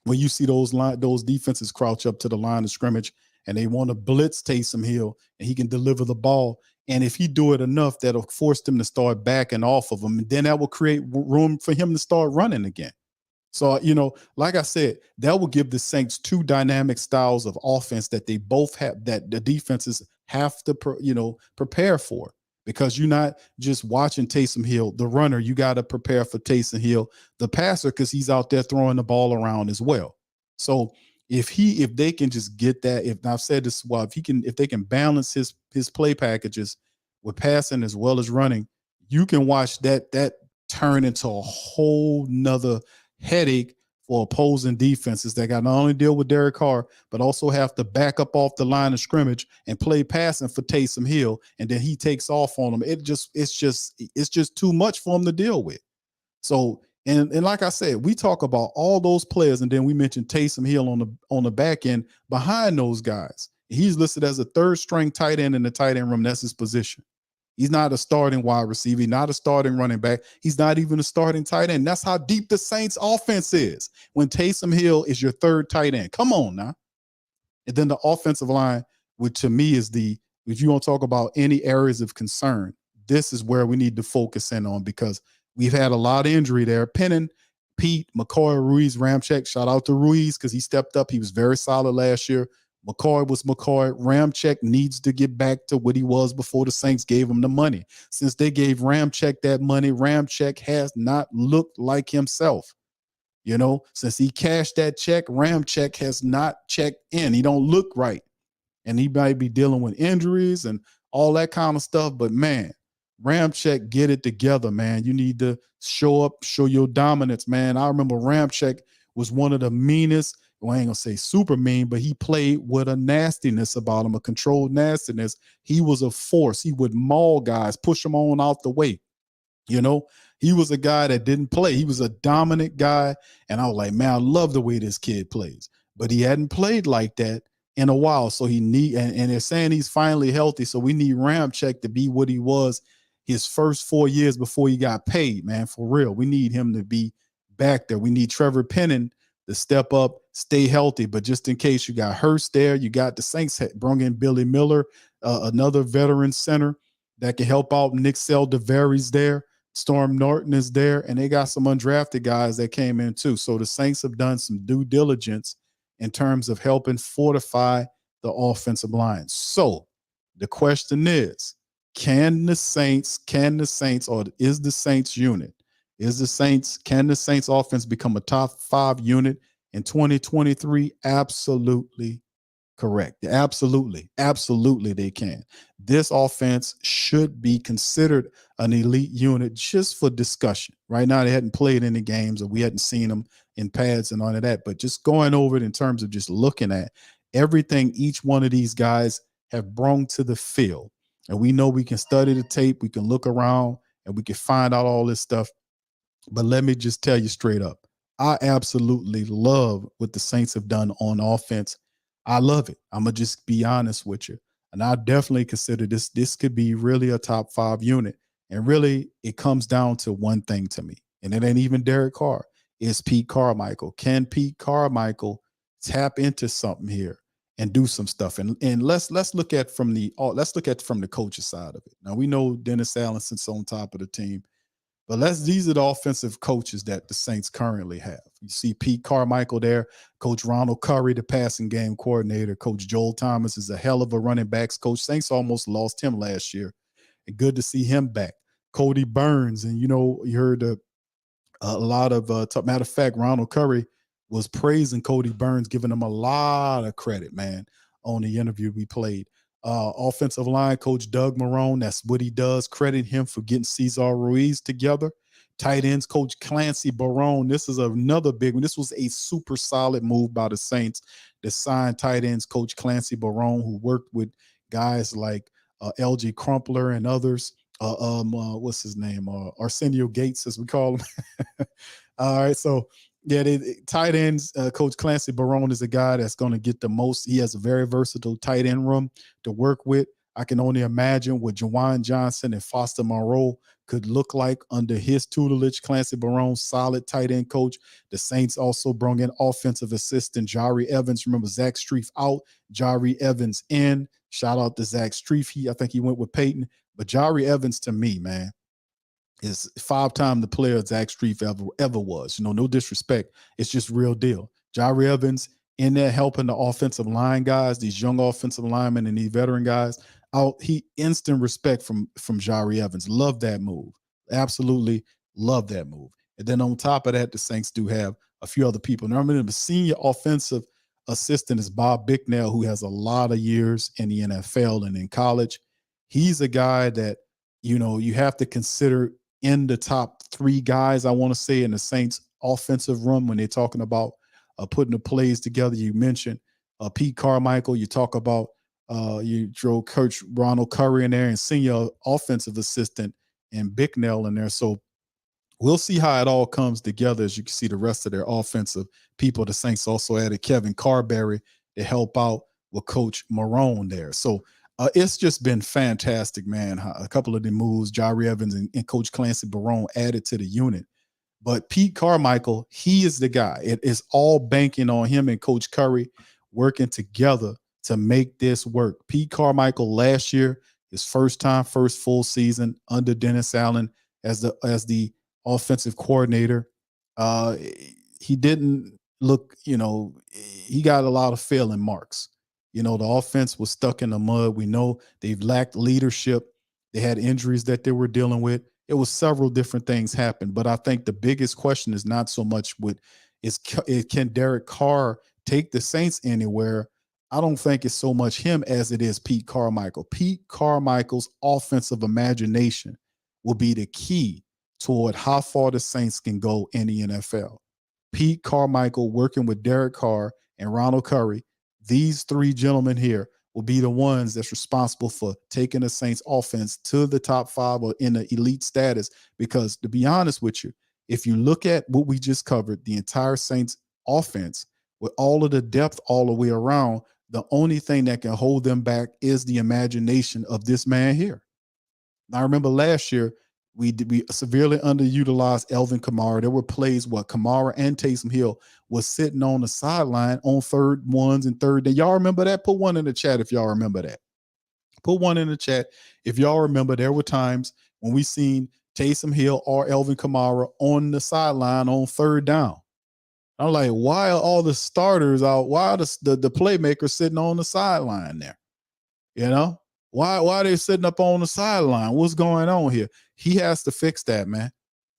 S3: when you see those defenses crouch up to the line of scrimmage and they want to blitz Taysom Hill and he can deliver the ball. And if he do it enough, that'll force them to start backing off of him. And then that will create room for him to start running again. So, like I said, that will give the Saints 2 dynamic styles of offense that they both have, that the defenses have to, prepare for. Because you're not just watching Taysom Hill, the runner. You got to prepare for Taysom Hill, the passer, because he's out there throwing the ball around as well. So if they can just get that, if I've said this, well, if they can balance his play packages with passing as well as running, you can watch that turn into a whole nother headache for opposing defenses that got to not only deal with Derek Carr, but also have to back up off the line of scrimmage and play passing for Taysom Hill. And then he takes off on them. It's just too much for him to deal with. So, and like I said, we talk about all those players, and then we mentioned Taysom Hill on the back end behind those guys. He's listed as a 3rd string tight end in the tight end room. That's his position. He's not a starting wide receiver, not a starting running back. He's not even a starting tight end. That's how deep the Saints offense is when Taysom Hill is your 3rd tight end. Come on now. And then the offensive line, which to me is the if you want to talk about any areas of concern, this is where we need to focus in on, because we've had a lot of injury there. Penning, Pete, McCoy, Ruiz, Ramczyk. Shout out to Ruiz because he stepped up. He was very solid last year. McCoy was McCoy. Ramczyk needs to get back to what he was before the Saints gave him the money. Since they gave Ramczyk that money, Ramczyk has not looked like himself. You know, since he cashed that check, Ramczyk has not checked in. He don't look right. And he might be dealing with injuries and all that kind of stuff. But, man, Ramczyk, get it together, man. You need to show up, show your dominance, man. I remember Ramczyk was one of the meanest, well, I ain't going to say super mean, but he played with a nastiness about him, a controlled nastiness. He was a force. He would maul guys, push them on out the way. You know, he was a guy that didn't play. He was a dominant guy. And I was like, man, I love the way this kid plays. But he hadn't played like that in a while. So he and they're saying he's finally healthy. So we need Ramczyk to be what he was his first 4 years before he got paid, man, for real. We need him to be back there. We need Trevor Penning to step up, stay healthy. But just in case, you got Hurst there, you got the Saints brought in Billy Miller, another veteran center that can help out. Nick Seldaveri's there. Storm Norton is there, and they got some undrafted guys that came in too. So the Saints have done some due diligence in terms of helping fortify the offensive line. So the question is, can the Saints, or is the Saints unit, can the Saints offense become a top 5 unit in 2023? Absolutely correct. Absolutely they can. This offense should be considered an elite unit just for discussion. Right now, they hadn't played any games, or we hadn't seen them in pads and all of that, but just going over it in terms of just looking at everything each one of these guys have brought to the field. And we know we can study the tape, we can look around, and we can find out all this stuff. But let me just tell you straight up, I absolutely love what the Saints have done on offense. I love it. I'm going to just be honest with you. And I definitely consider this could be really a top 5 unit. And really, it comes down to one thing to me, and it ain't even Derek Carr. It's Pete Carmichael. Can Pete Carmichael tap into something here and do some stuff? And let's look at from the coach's side of it. Now, we know Dennis Allen sits on top of the team, but these are the offensive coaches that the Saints currently have. You see Pete Carmichael there, Coach Ronald Curry, the passing game coordinator. Coach Joel Thomas is a hell of a running backs coach. Saints almost lost him last year. And good to see him back. Cody Burns, and you heard a lot of matter of fact, Ronald Curry was praising Cody Burns, giving him a lot of credit, man, on the interview we played. Offensive line coach Doug Marrone, that's what he does. Credit him for getting Cesar Ruiz together. Tight ends coach Clancy Barone. This is another big one. This was a super solid move by the Saints to sign tight ends coach Clancy Barone, who worked with guys like LG Crumpler and others. What's his name? Arsenio Gates, as we call him. All right, so yeah, tight ends coach Clancy Barone is a guy that's going to get the most. He has a very versatile tight end room to work with. I can only imagine what Juwan Johnson and Foster Monroe could look like under his tutelage. Clancy Barone, solid tight end coach. The Saints also brought in offensive assistant Jari Evans. Remember, Zach Strief out, Jari Evans in. Shout out to Zach Strief. I think he went with Peyton. But Jari Evans, to me, man, is 5-time the player Zach Strief ever was. No disrespect. It's just real deal. Jari Evans in there helping the offensive line guys, these young offensive linemen and these veteran guys out. He instant respect from Jari Evans. Love that move. Absolutely love that move. And then on top of that, the Saints do have a few other people. Now, the senior offensive assistant is Bob Bicknell, who has a lot of years in the NFL and in college. He's a guy that, you have to consider in the top 3 guys, I want to say, in the Saints offensive room when they're talking about putting the plays together. You mentioned Pete Carmichael. You talk about you throw Coach Ronald Curry in there and senior offensive assistant and Bicknell in there. So we'll see how it all comes together. As you can see, the rest of their offensive people, the Saints also added Kevin Carberry to help out with Coach Marrone there. So it's just been fantastic, man. A couple of the moves, Jari Evans and Coach Clancy Barone added to the unit. But Pete Carmichael, he is the guy. It is all banking on him and Coach Curry working together to make this work. Pete Carmichael last year, his first full season under Dennis Allen as the offensive coordinator. He didn't look, he got a lot of failing marks. The offense was stuck in the mud. We know they've lacked leadership. They had injuries that they were dealing with. It was several different things happened. But I think the biggest question is not so much can Derek Carr take the Saints anywhere? I don't think it's so much him as it is Pete Carmichael. Pete Carmichael's offensive imagination will be the key toward how far the Saints can go in the NFL. Pete Carmichael working with Derek Carr and Ronald Curry, these three gentlemen here will be the ones that's responsible for taking the Saints offense to the top 5 or in the elite status. Because to be honest with you, if you look at what we just covered, the entire Saints offense with all of the depth all the way around, the only thing that can hold them back is the imagination of this man here. Now, I remember last year, we severely underutilized Alvin Kamara. There were plays where Kamara and Taysom Hill was sitting on the sideline on third ones and third. Y'all remember that? Put one in the chat if y'all remember that. Put one in the chat if y'all remember there were times when we seen Taysom Hill or Alvin Kamara on the sideline on third down. I'm like, why are all the starters out? Why are the playmakers sitting on the sideline there? Why are they sitting up on the sideline? What's going on here? He has to fix that, man.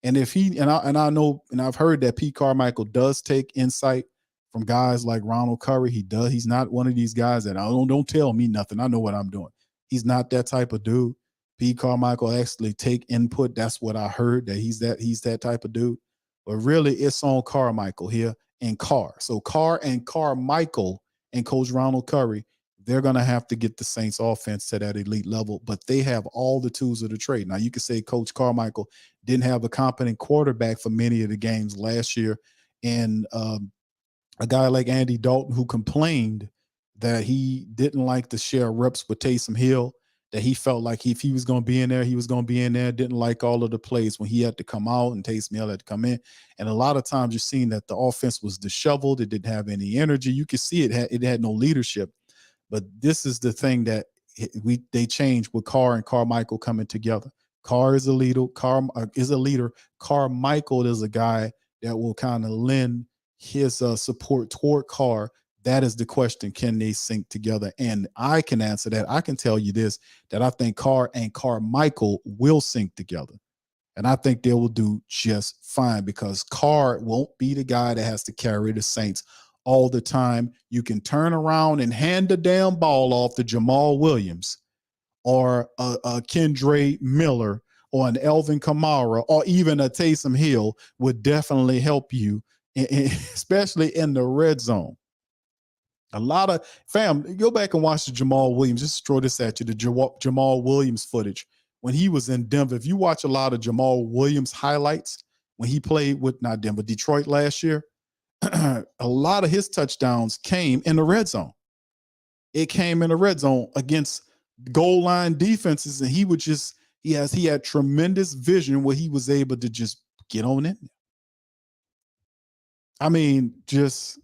S3: And if I know, and I've heard that Pete Carmichael does take insight from guys like Ronald Curry. He does. He's not one of these guys that don't tell me nothing. I know what I'm doing. He's not that type of dude. Pete Carmichael actually take input. That's what I heard, that he's that type of dude. But really, it's on Carmichael here and Carr. So Carr and Carmichael and Coach Ronald Curry, they're going to have to get the Saints offense to that elite level, but they have all the tools of the trade. Now, you could say Coach Carmichael didn't have a competent quarterback for many of the games last year. And a guy like Andy Dalton, who complained that he didn't like to share reps with Taysom Hill, that he felt like if he was going to be in there, he was going to be in there, didn't like all of the plays when he had to come out and Taysom Hill had to come in. And a lot of times you're seeing that the offense was disheveled. It didn't have any energy. You could see it had no leadership. But this is the thing that they changed with Carr and Carmichael coming together. Carr is a leader. Carmichael is a guy that will kind of lend his support toward Carr. That is the question. Can they sync together? And I can answer that. I can tell you this, that I think Carr and Carmichael will sync together. And I think they will do just fine because Carr won't be the guy that has to carry the Saints all the time. You can turn around and hand the damn ball off to Jamaal Williams or a Kendre Miller or an Alvin Kamara or even a Taysom Hill would definitely help you, especially in the red zone. A lot of go back and watch the Jamaal Williams. Just throw this at you, the Jamaal Williams footage when he was in Denver. If you watch a lot of Jamaal Williams highlights when he played with Detroit last year, a lot of his touchdowns came in the red zone. It came in the red zone against goal line defenses, and he had tremendous vision where he was able to just get on in there. I mean, just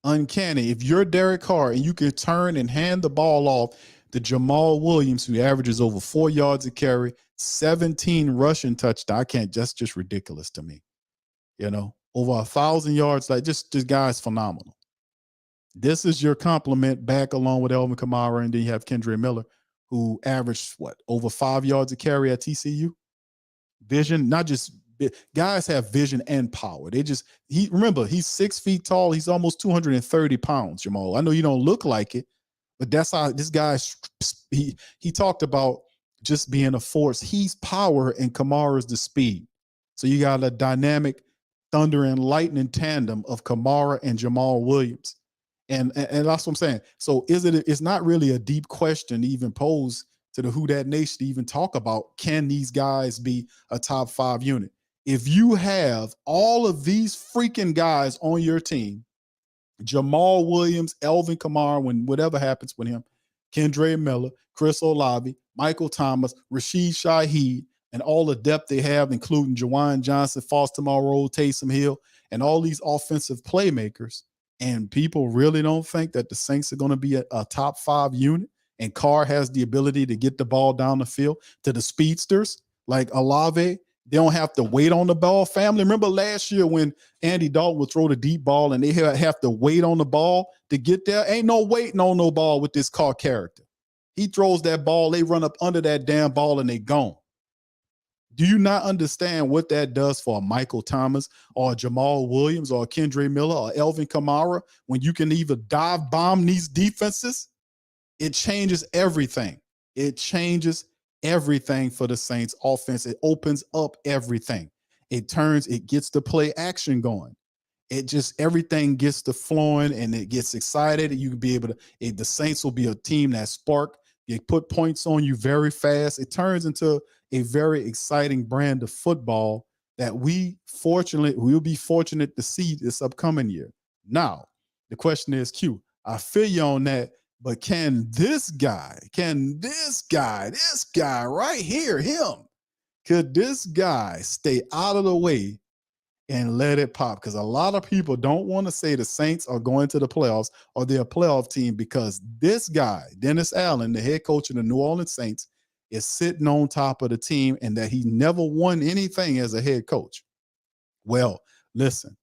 S3: uncanny. If you're Derek Carr and you can turn and hand the ball off to Jamaal Williams, who averages over 4 yards a carry, 17 rushing touchdowns, that's just ridiculous to me. Over 1,000 yards, like just this guy's phenomenal. This is your compliment back along with Alvin Kamara, and then you have Kendre Miller, who averaged over 5 yards a carry at TCU. Vision, not just guys have vision and power. Remember, he's 6 feet tall. He's almost 230 pounds, Jamaal. I know you don't look like it, but that's how this guy, he talked about just being a force. He's power and Kamara's the speed. So you got a dynamic thunder and lightning tandem of Kamara and Jamaal Williams. And that's what I'm saying. So it's not really a deep question to even pose to the Who Dat Nation to even talk about, can these guys be a top 5 unit? If you have all of these freaking guys on your team, Jamaal Williams, Alvin Kamara, when whatever happens with him, Kendre Miller, Chris Olave, Michael Thomas, Rasheed Shaheed, and all the depth they have, including Jawan Johnson, Foster Moreau, Taysom Hill, and all these offensive playmakers, and people really don't think that the Saints are going to be a top 5 unit, and Carr has the ability to get the ball down the field to the speedsters like Olave. They don't have to wait on the ball, family. Remember last year when Andy Dalton would throw the deep ball and they have to wait on the ball to get there? Ain't no waiting on no ball with this Carr character. He throws that ball, they run up under that damn ball and they gone. Do you not understand what that does for a Michael Thomas or a Jamaal Williams or a Kendre Miller or Alvin Kamara when you can either dive bomb these defenses? It changes everything. It changes everything for the Saints offense. It opens up everything. It gets the play action going. It just, everything gets to flowing and it gets excited. You can be able to, the Saints will be a team that spark. They put points on you very fast. It turns into a very exciting brand of football that we'll be fortunate to see this upcoming year. Now, the question is, Q, I feel you on that, but can this guy right here, could this guy stay out of the way and let it pop? Because a lot of people don't want to say the Saints are going to the playoffs or they're a playoff team because this guy, Dennis Allen, the head coach of the New Orleans Saints, is sitting on top of the team and that he never won anything as a head coach. Well, listen,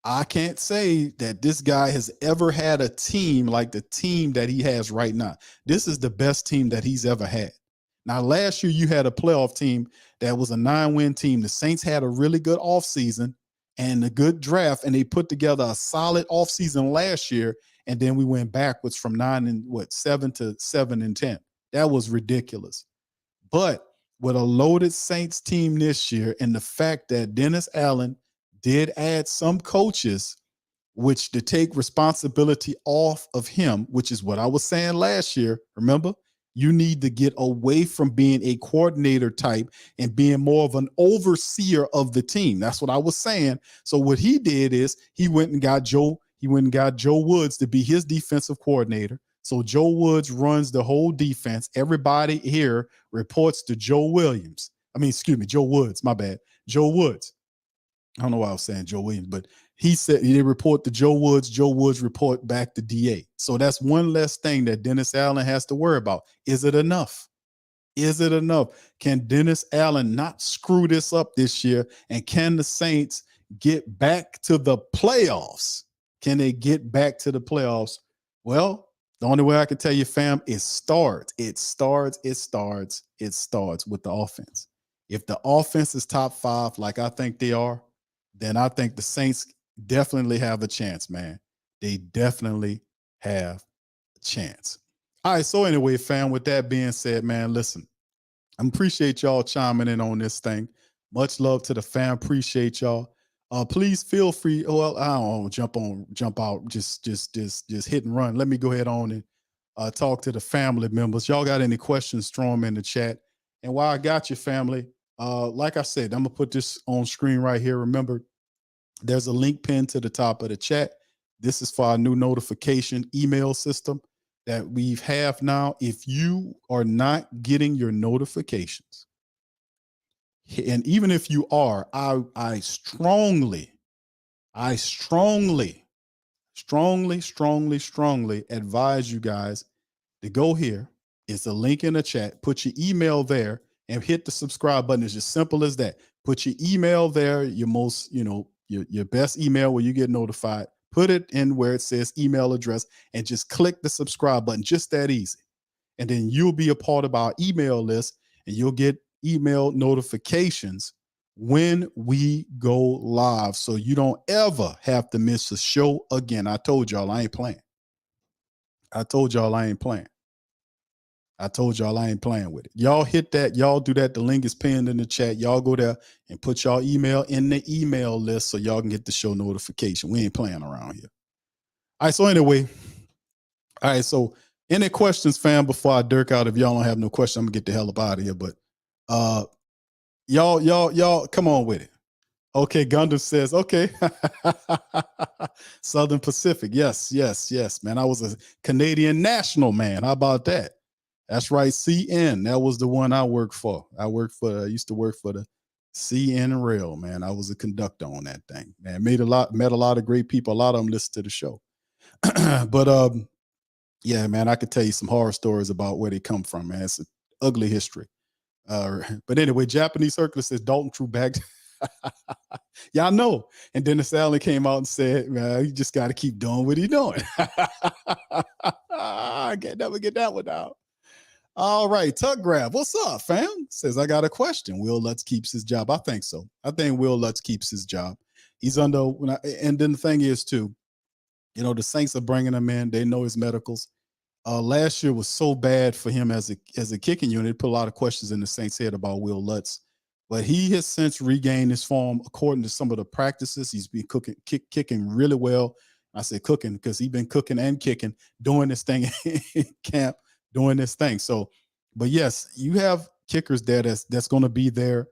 S3: I can't say that this guy has ever had a team like the team that he has right now. This is the best team that he's ever had. Now, last year you had a playoff team that was a 9-win team. The Saints had a really good offseason and a good draft, and they put together a solid offseason last year, and then we went backwards from 7 to 7-10. That was ridiculous. But with a loaded Saints team this year and the fact that Dennis Allen did add some coaches, which to take responsibility off of him, which is what I was saying last year. Remember, you need to get away from being a coordinator type and being more of an overseer of the team. That's what I was saying. So what he did is he went and got Joe Woods to be his defensive coordinator. So Joe Woods runs the whole defense. Everybody here reports to Joe Woods, my bad. Joe Woods. I don't know why I was saying Joe Williams, but he said they report to Joe Woods. Joe Woods report back to DA. So that's one less thing that Dennis Allen has to worry about. Is it enough? Is it enough? Can Dennis Allen not screw this up this year? And can the Saints get back to the playoffs? Can they get back to the playoffs? Well, the only way I can tell you, fam, it starts with the offense. If the offense is top 5, like I think they are, then I think the Saints definitely have a chance, man. They definitely have a chance. All right, so anyway, fam, with that being said, man, listen, I appreciate y'all chiming in on this thing. Much love to the fam. Appreciate y'all. Please feel free. Well, I don't know, jump out, just hit and run. Let me go ahead on and talk to the family members. Y'all got any questions, throw them in the chat. And while I got you, family, like I said, I'm going to put this on screen right here. Remember, there's a link pinned to the top of the chat. This is for our new notification email system that we have now. If you are not getting your notifications, and even if you are, I strongly advise you guys to go here. It's a link in the chat. Put your email there and hit the subscribe button. It's as simple as that. Put your email there, your most, your best email where you get notified. Put it in where it says email address and just click the subscribe button. Just that easy. And then you'll be a part of our email list and you'll get email notifications when we go live. So you don't ever have to miss a show again. I told y'all I ain't playing. I told y'all I ain't playing with it. Y'all hit that. Y'all do that. The link is pinned in the chat. Y'all go there and put y'all email in the email list so y'all can get the show notification. We ain't playing around here. All right. So anyway, all right. So any questions, fam, before I dirk out? If y'all don't have no questions, I'm gonna get the hell up out of here. But y'all come on with it. Okay. Gundam says, okay. Southern Pacific. Yes, man. I was a Canadian national, man. How about that? That's right. CN. That was the one I worked for. I used to work for the CN Rail, man. I was a conductor on that thing, man. Met a lot of great people. A lot of them listen to the show. But yeah, man, I could tell you some horror stories about where they come from, man. It's an ugly history. But anyway, Japanese Circular says Dalton True back. Yeah, I know. And Dennis Allen came out and said, man, you just got to keep doing what he's doing. I can never get that one out. All right, Tuck Grab, what's up, fam? Says, I got a question. Will Lutz keeps his job? I think so. I think Will Lutz keeps his job. He's under, and then the thing is, too, the Saints are bringing him in. They know his medicals. Last year was so bad for him as a kicking unit. It put a lot of questions in the Saints' head about Will Lutz. But he has since regained his form according to some of the practices. He's been kicking really well. I say cooking because he's been cooking and kicking, doing this thing in camp, doing this thing. So, but yes, you have kickers there that's going to be there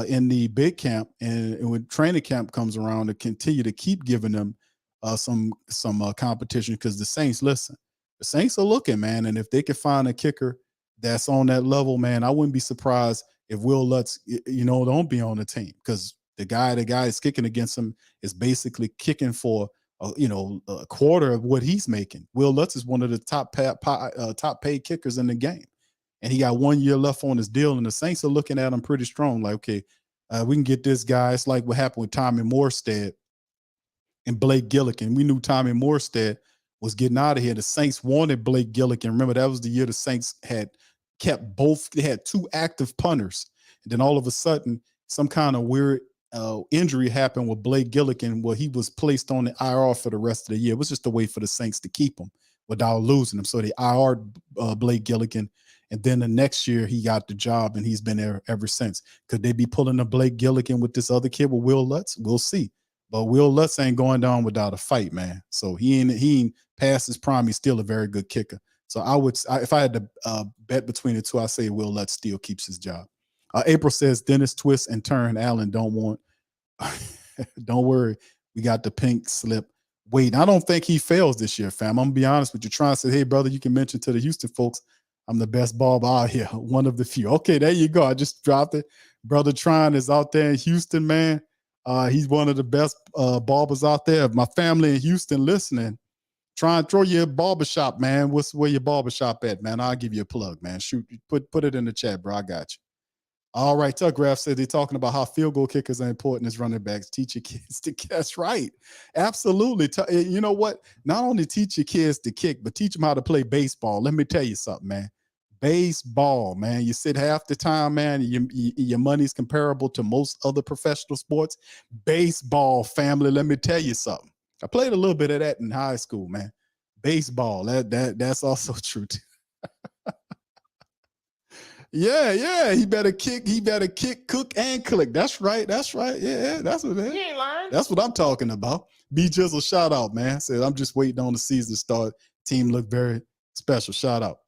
S3: in the big camp, and when training camp comes around, to continue to keep giving them some competition, because the Saints, listen, the Saints are looking, man, and if they can find a kicker that's on that level, man, I wouldn't be surprised if Will Lutz, don't be on the team, because the guy is kicking against him is basically kicking for a quarter of what he's making. Will Lutz is one of the top paid kickers in the game, and he got 1 year left on his deal, and the Saints are looking at him pretty strong. Like, okay, we can get this guy. It's like what happened with Tommy Morstead and Blake Gillikin. We knew Tommy Morstead was getting out of here. The Saints wanted Blake Gillikin. Remember, that was the year the Saints had kept both. They had two active punters, and then all of a sudden, some kind of weird injury happened with Blake Gillikin, where he was placed on the IR for the rest of the year. It was just a way for the Saints to keep him without losing him. So they IR'd Blake Gillikin, and then the next year he got the job, and he's been there ever since. Could they be pulling a Blake Gillikin with this other kid, with Will Lutz? We'll see. But Will Lutz ain't going down without a fight, man. So he ain't past his prime. He's still a very good kicker. So if I had to bet between the two, I say Will Lutz still keeps his job. April says Dennis twist and turn. Allen don't want. Don't worry, we got the pink slip. Wait, I don't think he fails this year, fam. I'm gonna be honest with you. Trying to say, hey, brother, you can mention to the Houston folks, I'm the best barber out here, one of the few. Okay, there you go. I just dropped it. Brother Trine is out there in Houston, man. He's one of the best barbers out there. My family in Houston listening, try and throw your barbershop, man. Where your barbershop at, man? I'll give you a plug, man. Shoot, put it in the chat, bro. I got you. All right, Tuck Graf said they're talking about how field goal kickers are important as running backs. Teach your kids to kick. That's right. Absolutely. You know what? Not only teach your kids to kick, but teach them how to play baseball. Let me tell you something, man. Baseball, man. You sit half the time, man. Your money's comparable to most other professional sports. Baseball, family. Let me tell you something. I played a little bit of that in high school, man. Baseball. That's also true too. Yeah. He better kick, cook, and click. That's right. Yeah, that's what it is. That's what I'm talking about. B Jizzle, shout out, man. Says, I'm just waiting on the season to start. Team look very special. Shout out.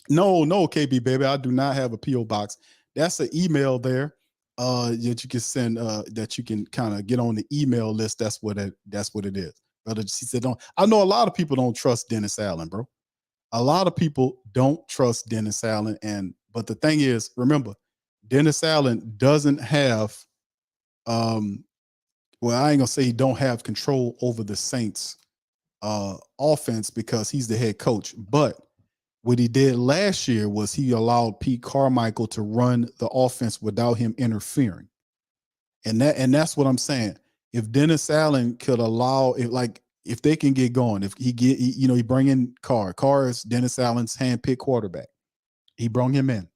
S3: No, KB, baby. I do not have a P.O. box. That's an email there that you can send, that you can kind of get on the email list. That's what it is. Brother, she said, I know a lot of people don't trust Dennis Allen, bro. A lot of people don't trust Dennis Allen, but the thing is, remember, Dennis Allen doesn't have, I ain't gonna say he don't have control over the Saints offense because he's the head coach. But what he did last year was he allowed Pete Carmichael to run the offense without him interfering. And that's what I'm saying. If Dennis Allen could allow it, if they can get going, if he bring in Carr. Carr is Dennis Allen's handpicked quarterback. He brought him in.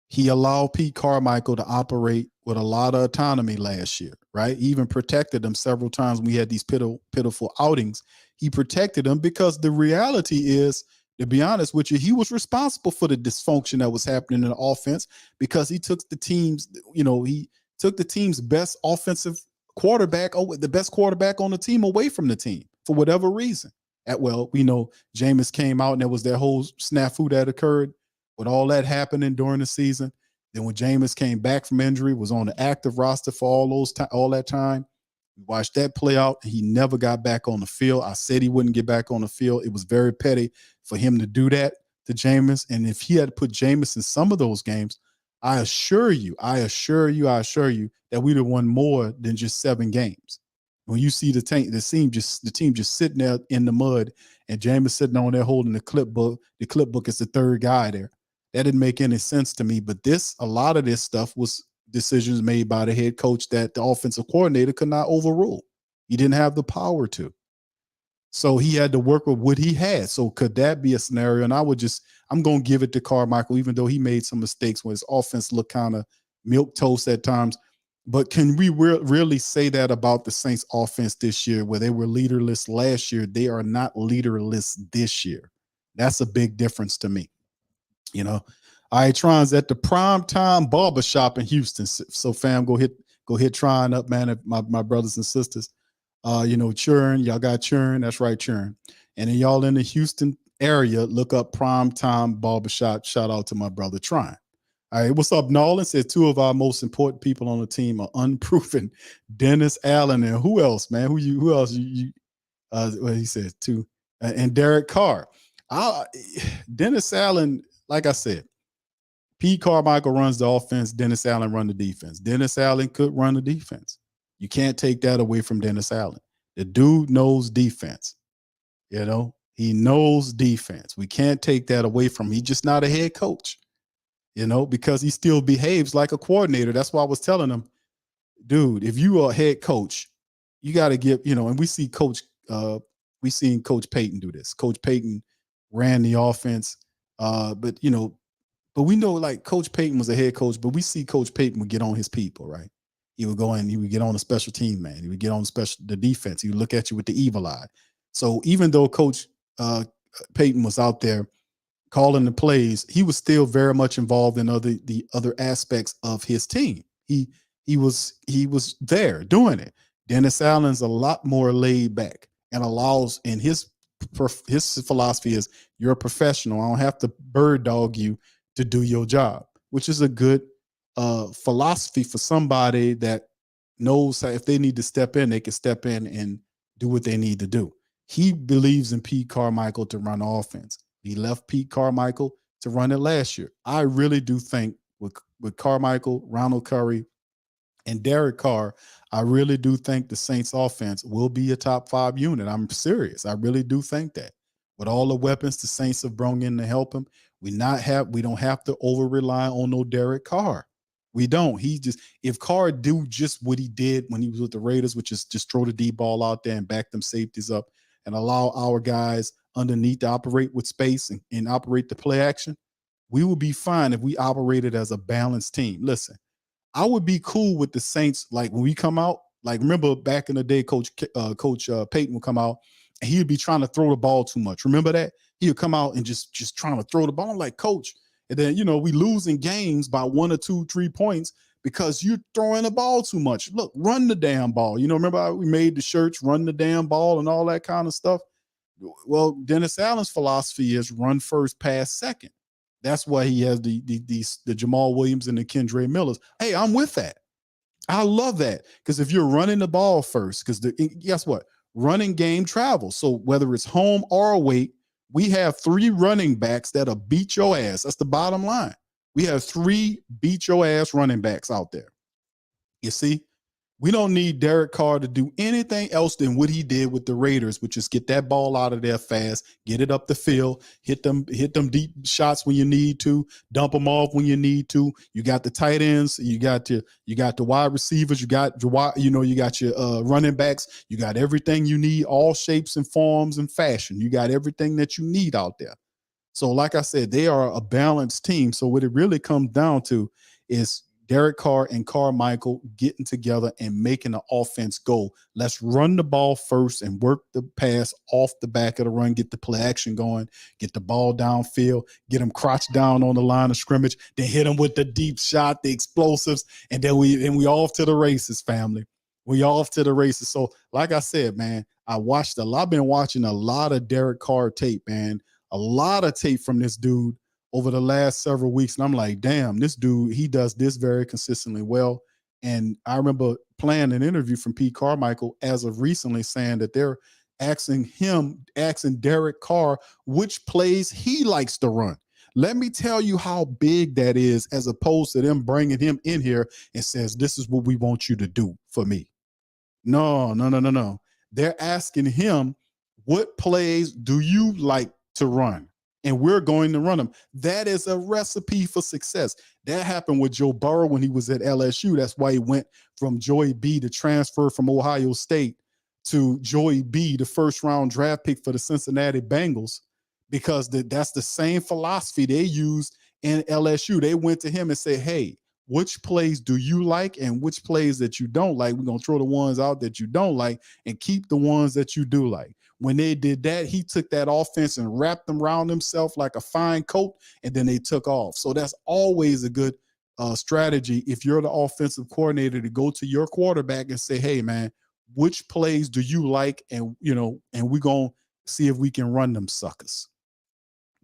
S3: He allowed Pete Carmichael to operate with a lot of autonomy last year, right? He even protected them several times when we had these pitiful outings. He protected them because the reality is, to be honest with you, he was responsible for the dysfunction that was happening in the offense because he took the team's best offensive quarterback, the best quarterback on the team, away from the team for whatever reason. We know Jameis came out and there was that whole snafu that occurred with all that happening during the season. Then when Jameis came back from injury, was on the active roster for all that time. We watched that play out. He never got back on the field. I said he wouldn't get back on the field. It was very petty for him to do that to Jameis. And if he had put Jameis in some of those games, I assure you that we'd have won more than just 7 games. When you see the team just sitting there in the mud, and Jameis sitting on there holding the clipbook. The clipbook is the third guy there. That didn't make any sense to me. But a lot of this stuff was decisions made by the head coach that the offensive coordinator could not overrule. He didn't have the power to. So he had to work with what he had. So could that be a scenario? And I'm going to give it to Carmichael, even though he made some mistakes when his offense looked kind of milquetoast at times. But can we really say that about the Saints offense this year, where they were leaderless last year? They are not leaderless this year. That's a big difference to me. All right, Tron's at the primetime barbershop in Houston. So fam, go hit Tron up, man, my brothers and sisters. Churn, y'all got Churn. That's right, Churn. And then y'all in the Houston area, look up Primetime Barbershop. Shout out to my brother Tron. All right, what's up, Nolan? Says two of our most important people on the team are unproven. Dennis Allen and who else, man? Who else? Well, he says two, and Derek Carr. Dennis Allen, like I said, Pete Carmichael runs the offense. Dennis Allen run the defense. Dennis Allen could run the defense. You can't take that away from Dennis Allen. The dude knows defense. He knows defense. We can't take that away from him. He's just not a head coach, because he still behaves like a coordinator. That's why I was telling him, dude, if you are a head coach, you got to give, and we seen Coach Payton do this. Coach Payton ran the offense, but we know like Coach Payton was a head coach, but we see Coach Payton would get on his people, right? He would go in, he would get on the special team, man. He would get on the defense. He would look at you with the evil eye. So even though Coach Payton was out there calling the plays, he was still very much involved in the other aspects of his team. He was there doing it. Dennis Allen's a lot more laid back and allows, and his philosophy is, you're a professional. I don't have to bird dog you to do your job, which is a good philosophy for somebody that knows how, if they need to step in, they can step in and do what they need to do. He believes in Pete Carmichael to run offense. He left Pete Carmichael to run it last year. I really do think with Carmichael, Ronald Curry, and Derek Carr, I really do think the Saints offense will be a top 5 unit. I'm serious. I really do think that. With all the weapons the Saints have brought in to help him, we don't have to over rely on no Derek Carr. We don't. If Carr do just what he did when he was with the Raiders, which is just throw the deep ball out there and back them safeties up and allow our guys underneath to operate with space and operate the play action, we would be fine if we operated as a balanced team. Listen, I would be cool with the Saints, like when we come out, like remember back in the day, Coach Payton would come out and he would be trying to throw the ball too much. Remember that? He would come out and just trying to throw the ball. I'm like, Coach, and then, we losing games by 1 or 2, 3 points because you're throwing the ball too much. Look, run the damn ball. Remember how we made the shirts, run the damn ball and all that kind of stuff? Well, Dennis Allen's philosophy is run first, pass second. That's why he has the Jamaal Williams and the Kendre Millers. Hey, I'm with that. I love that, because if you're running the ball first, because guess what? Running game travels. So whether it's home or away, we have 3 running backs that'll beat your ass. That's the bottom line. We have 3 beat your ass running backs out there. You see, we don't need Derek Carr to do anything else than what he did with the Raiders, which is get that ball out of there fast, get it up the field, hit them deep shots when you need to, dump them off when you need to. You got the tight ends, you got the wide receivers, you got your running backs, you got everything you need, all shapes and forms and fashion. You got everything that you need out there. So like I said, they are a balanced team. So what it really comes down to is Derek Carr and Carmichael getting together and making the offense go. Let's run the ball first and work the pass off the back of the run, get the play action going, get the ball downfield, get them crouched down on the line of scrimmage, then hit them with the deep shot, the explosives, and then we off to the races, family. We off to the races. So like I said, man, I've been watching a lot of Derek Carr tape, man, a lot of tape from this dude over the last several weeks. And I'm like, damn, this dude, he does this very consistently well. And I remember playing an interview from Pete Carmichael as of recently saying that they're asking Derek Carr which plays he likes to run. Let me tell you how big that is, as opposed to them bringing him in here and says, this is what we want you to do for me. No. They're asking him, what plays do you like to run? And we're going to run them. That is a recipe for success. That happened with Joe Burrow when he was at LSU. That's why he went from Joey B, the transfer from Ohio State, to Joey B, the first round draft pick for the Cincinnati Bengals, because that's the same philosophy they used in LSU. They went to him and said, hey, which plays do you like and which plays that you don't like? We're going to throw the ones out that you don't like and keep the ones that you do like. When they did that, he took that offense and wrapped them around himself like a fine coat, and then they took off. So that's always a good strategy if you're the offensive coordinator, to go to your quarterback and say, hey, man, which plays do you like? And, and we're going to see if we can run them suckers.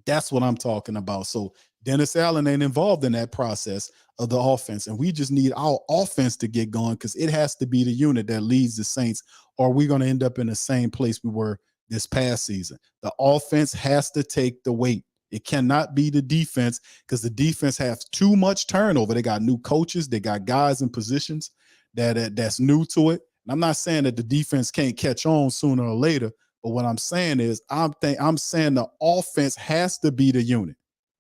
S3: That's what I'm talking about. So Dennis Allen ain't involved in that process of the offense. And we just need our offense to get going, because it has to be the unit that leads the Saints, or we're going to end up in the same place we were this past season. The offense has to take the weight. It cannot be the defense, because the defense has too much turnover. They got new coaches. They got guys in positions that's new to it. And I'm not saying that the defense can't catch on sooner or later, but what I'm saying is I'm saying the offense has to be the unit.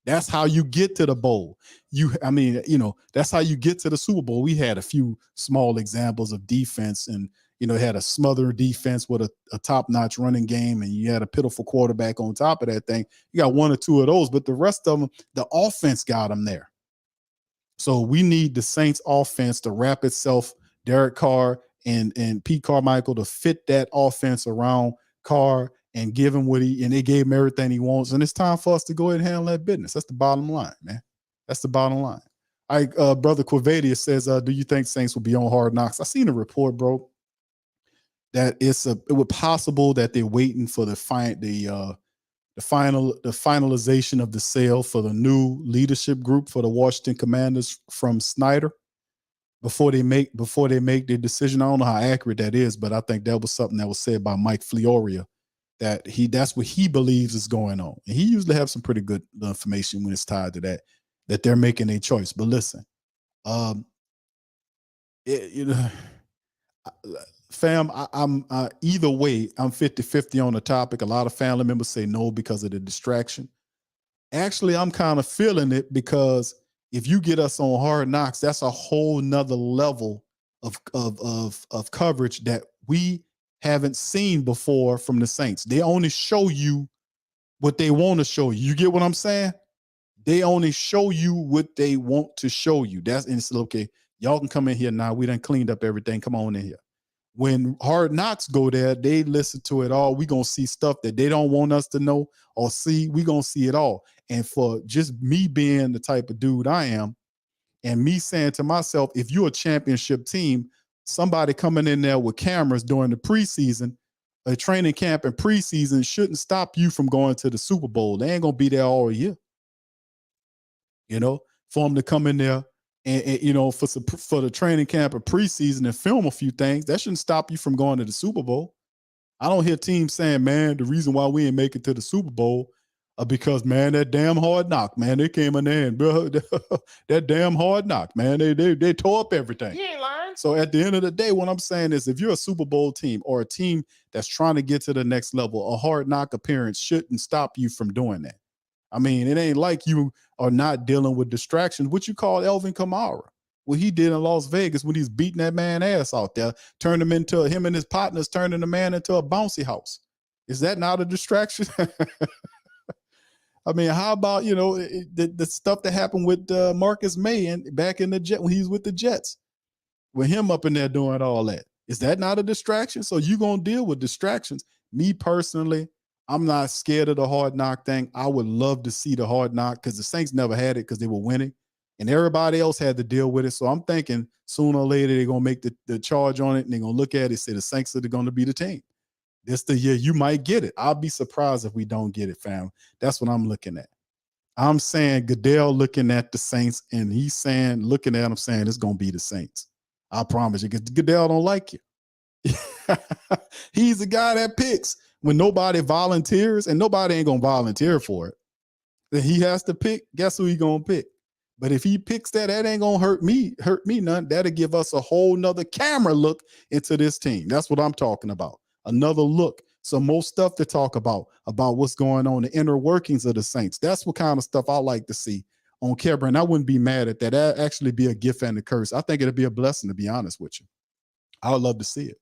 S3: That's how you get to the bowl. That's how you get to the Super Bowl. We had a few small examples of defense, and had a smother defense with a top-notch running game, and you had a pitiful quarterback on top of that thing. You got one or two of those, but the rest of them, the offense got them there. So we need the Saints offense to wrap itself, Derek Carr and Pete Carmichael, to fit that offense around Carr and give him and they gave him everything he wants. And it's time for us to go ahead and handle that business. That's the bottom line, man. That's the bottom line. Brother Quavadia says, do you think Saints will be on Hard Knocks? I seen a report, bro, that it was possible that they're waiting for the finalization of the sale for the new leadership group for the Washington Commanders from Snyder before they make their decision. I don't know how accurate that is, but I think that was something that was said by Mike Fioria, that's what he believes is going on. And he usually have some pretty good information when it's tied to that they're making a choice. But listen, fam, I'm either way, I'm 50-50 on the topic. A lot of family members say no because of the distraction. Actually, I'm kind of feeling it, because if you get us on Hard Knocks, that's a whole nother level of coverage that we haven't seen before from the Saints. They only show you what they want to show you. You get what I'm saying? They only show you what they want to show you. And it's okay. Y'all can come in here now. We done cleaned up everything. Come on in here. When Hard Knocks go there, they listen to it all. We going to see stuff that they don't want us to know or see. We going to see it all. And for just me being the type of dude I am, and me saying to myself, if you're a championship team, somebody coming in there with cameras during the preseason, a training camp and preseason shouldn't stop you from going to the Super Bowl. They ain't going to be there all year. For them to come in there and for the training camp and preseason and film a few things, that shouldn't stop you from going to the Super Bowl. I don't hear teams saying, man, the reason why we ain't make it to the Super Bowl because, man, that damn Hard Knock, man, they came in there and that damn Hard Knock, man, they tore up everything.
S4: You ain't lying.
S3: So at the end of the day, what I'm saying is, if you're a Super Bowl team or a team that's trying to get to the next level, a Hard Knock appearance shouldn't stop you from doing that. I mean, it ain't like you are not dealing with distractions. What you call Alvin Kamara, what he did in Las Vegas when he's beating that man ass out there, turned him and his partners turning the man into a bouncy house. Is that not a distraction? I mean, how about, the stuff that happened with Marcus May back in the Jet when he was with the Jets, with him up in there doing all that? Is that not a distraction? So you're going to deal with distractions. Me personally, I'm not scared of the Hard Knock thing. I would love to see the Hard Knock, because the Saints never had it because they were winning and everybody else had to deal with it. So I'm thinking sooner or later they're going to make the charge on it, and they're going to look at it and say the Saints are going to be the team. This the year you might get it. I'll be surprised if we don't get it, fam. That's what I'm looking at. I'm saying Goodell looking at the Saints, and he's saying, looking at them saying it's going to be the Saints. I promise you, because Goodell don't like you. He's the guy that picks when nobody volunteers, and nobody ain't going to volunteer for it. Then he has to pick. Guess who he going to pick? But if he picks that, that ain't gonna hurt me none. That'll give us a whole nother camera look into this team. That's what I'm talking about. Another look, some more stuff to talk about what's going on, the inner workings of the Saints. That's what kind of stuff I like to see on camera. And I wouldn't be mad at that. That'd actually be a gift and a curse. I think it'd be a blessing, to be honest with you. I would love to see it.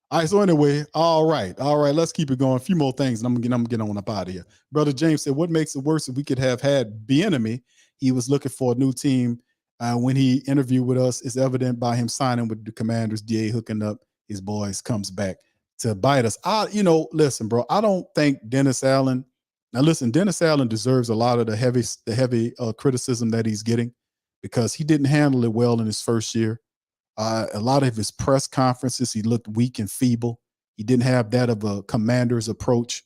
S3: All right, so anyway, all right, let's keep it going. A few more things, and I'm gonna get on up out of here. Brother James said, what makes it worse if we could have had Bieniemy? He was looking for a new team when he interviewed with us. It's evident by him signing with the Commanders, DA hooking up his boys, comes back to bite us. Listen, bro, I don't think Dennis Allen. Now, listen, Dennis Allen deserves a lot of the heavy criticism that he's getting because he didn't handle it well in his first year. A lot of his press conferences, he looked weak and feeble. He didn't have that of a Commander's approach.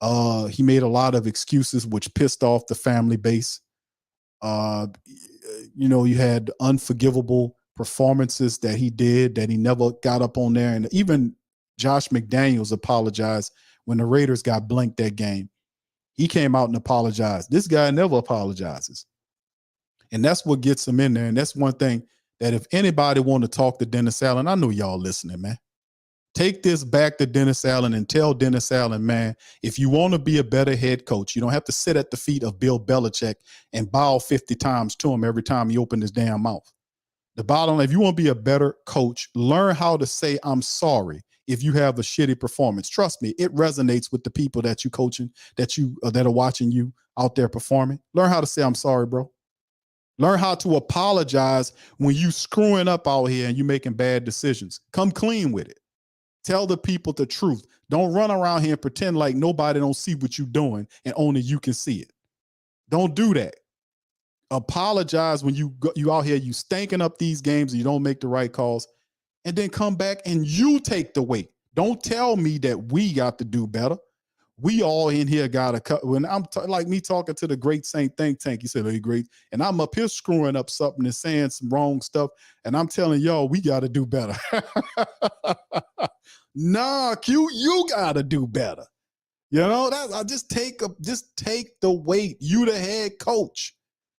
S3: He made a lot of excuses, which pissed off the family base. You had unforgivable performances that he did that he never got up on there. And even Josh McDaniels apologized when the Raiders got blanked that game. He came out and apologized. This guy never apologizes. And that's what gets him in there. And that's one thing that if anybody want to talk to Dennis Allen, I know y'all listening, man. Take this back to Dennis Allen and tell Dennis Allen, man, if you want to be a better head coach, you don't have to sit at the feet of Bill Belichick and bow 50 times to him every time he opens his damn mouth. The bottom line, if you want to be a better coach, learn how to say, I'm sorry if you have a shitty performance. Trust me, it resonates with the people that you coaching, that are watching you out there performing. Learn how to say, I'm sorry, bro. Learn how to apologize when you screwing up out here and you making bad decisions. Come clean with it. Tell the people the truth. Don't run around here and pretend like nobody don't see what you're doing and only you can see it. Don't do that. Apologize when you out here, you stinking up these games and you don't make the right calls, and then come back and you take the weight. Don't tell me that we got to do better. We all in here got to cut. When I'm like me talking to the great Saint think tank, he said, hey, great. And I'm up here screwing up something and saying some wrong stuff. And I'm telling y'all, we got to do better. Nah, Q, you got to do better. I just take the weight. You the head coach.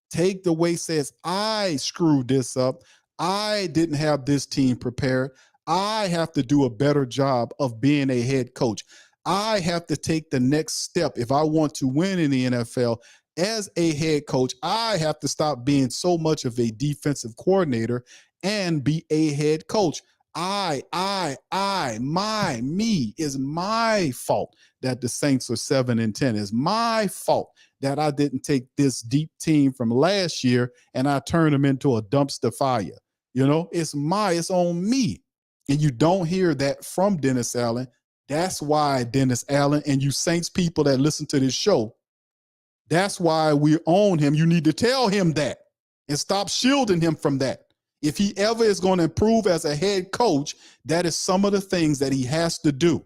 S3: Take the weight. Says, I screwed this up. I didn't have this team prepared. I have to do a better job of being a head coach. I have to take the next step. If I want to win in the NFL as a head coach, I have to stop being so much of a defensive coordinator and be a head coach. Me is my fault that the Saints are 7-10. It's my fault that I didn't take this deep team from last year and I turned them into a dumpster fire. It's on me. And you don't hear that from Dennis Allen. That's why Dennis Allen and you Saints people that listen to this show, that's why we own him. You need to tell him that and stop shielding him from that. If he ever is going to improve as a head coach, that is some of the things that he has to do.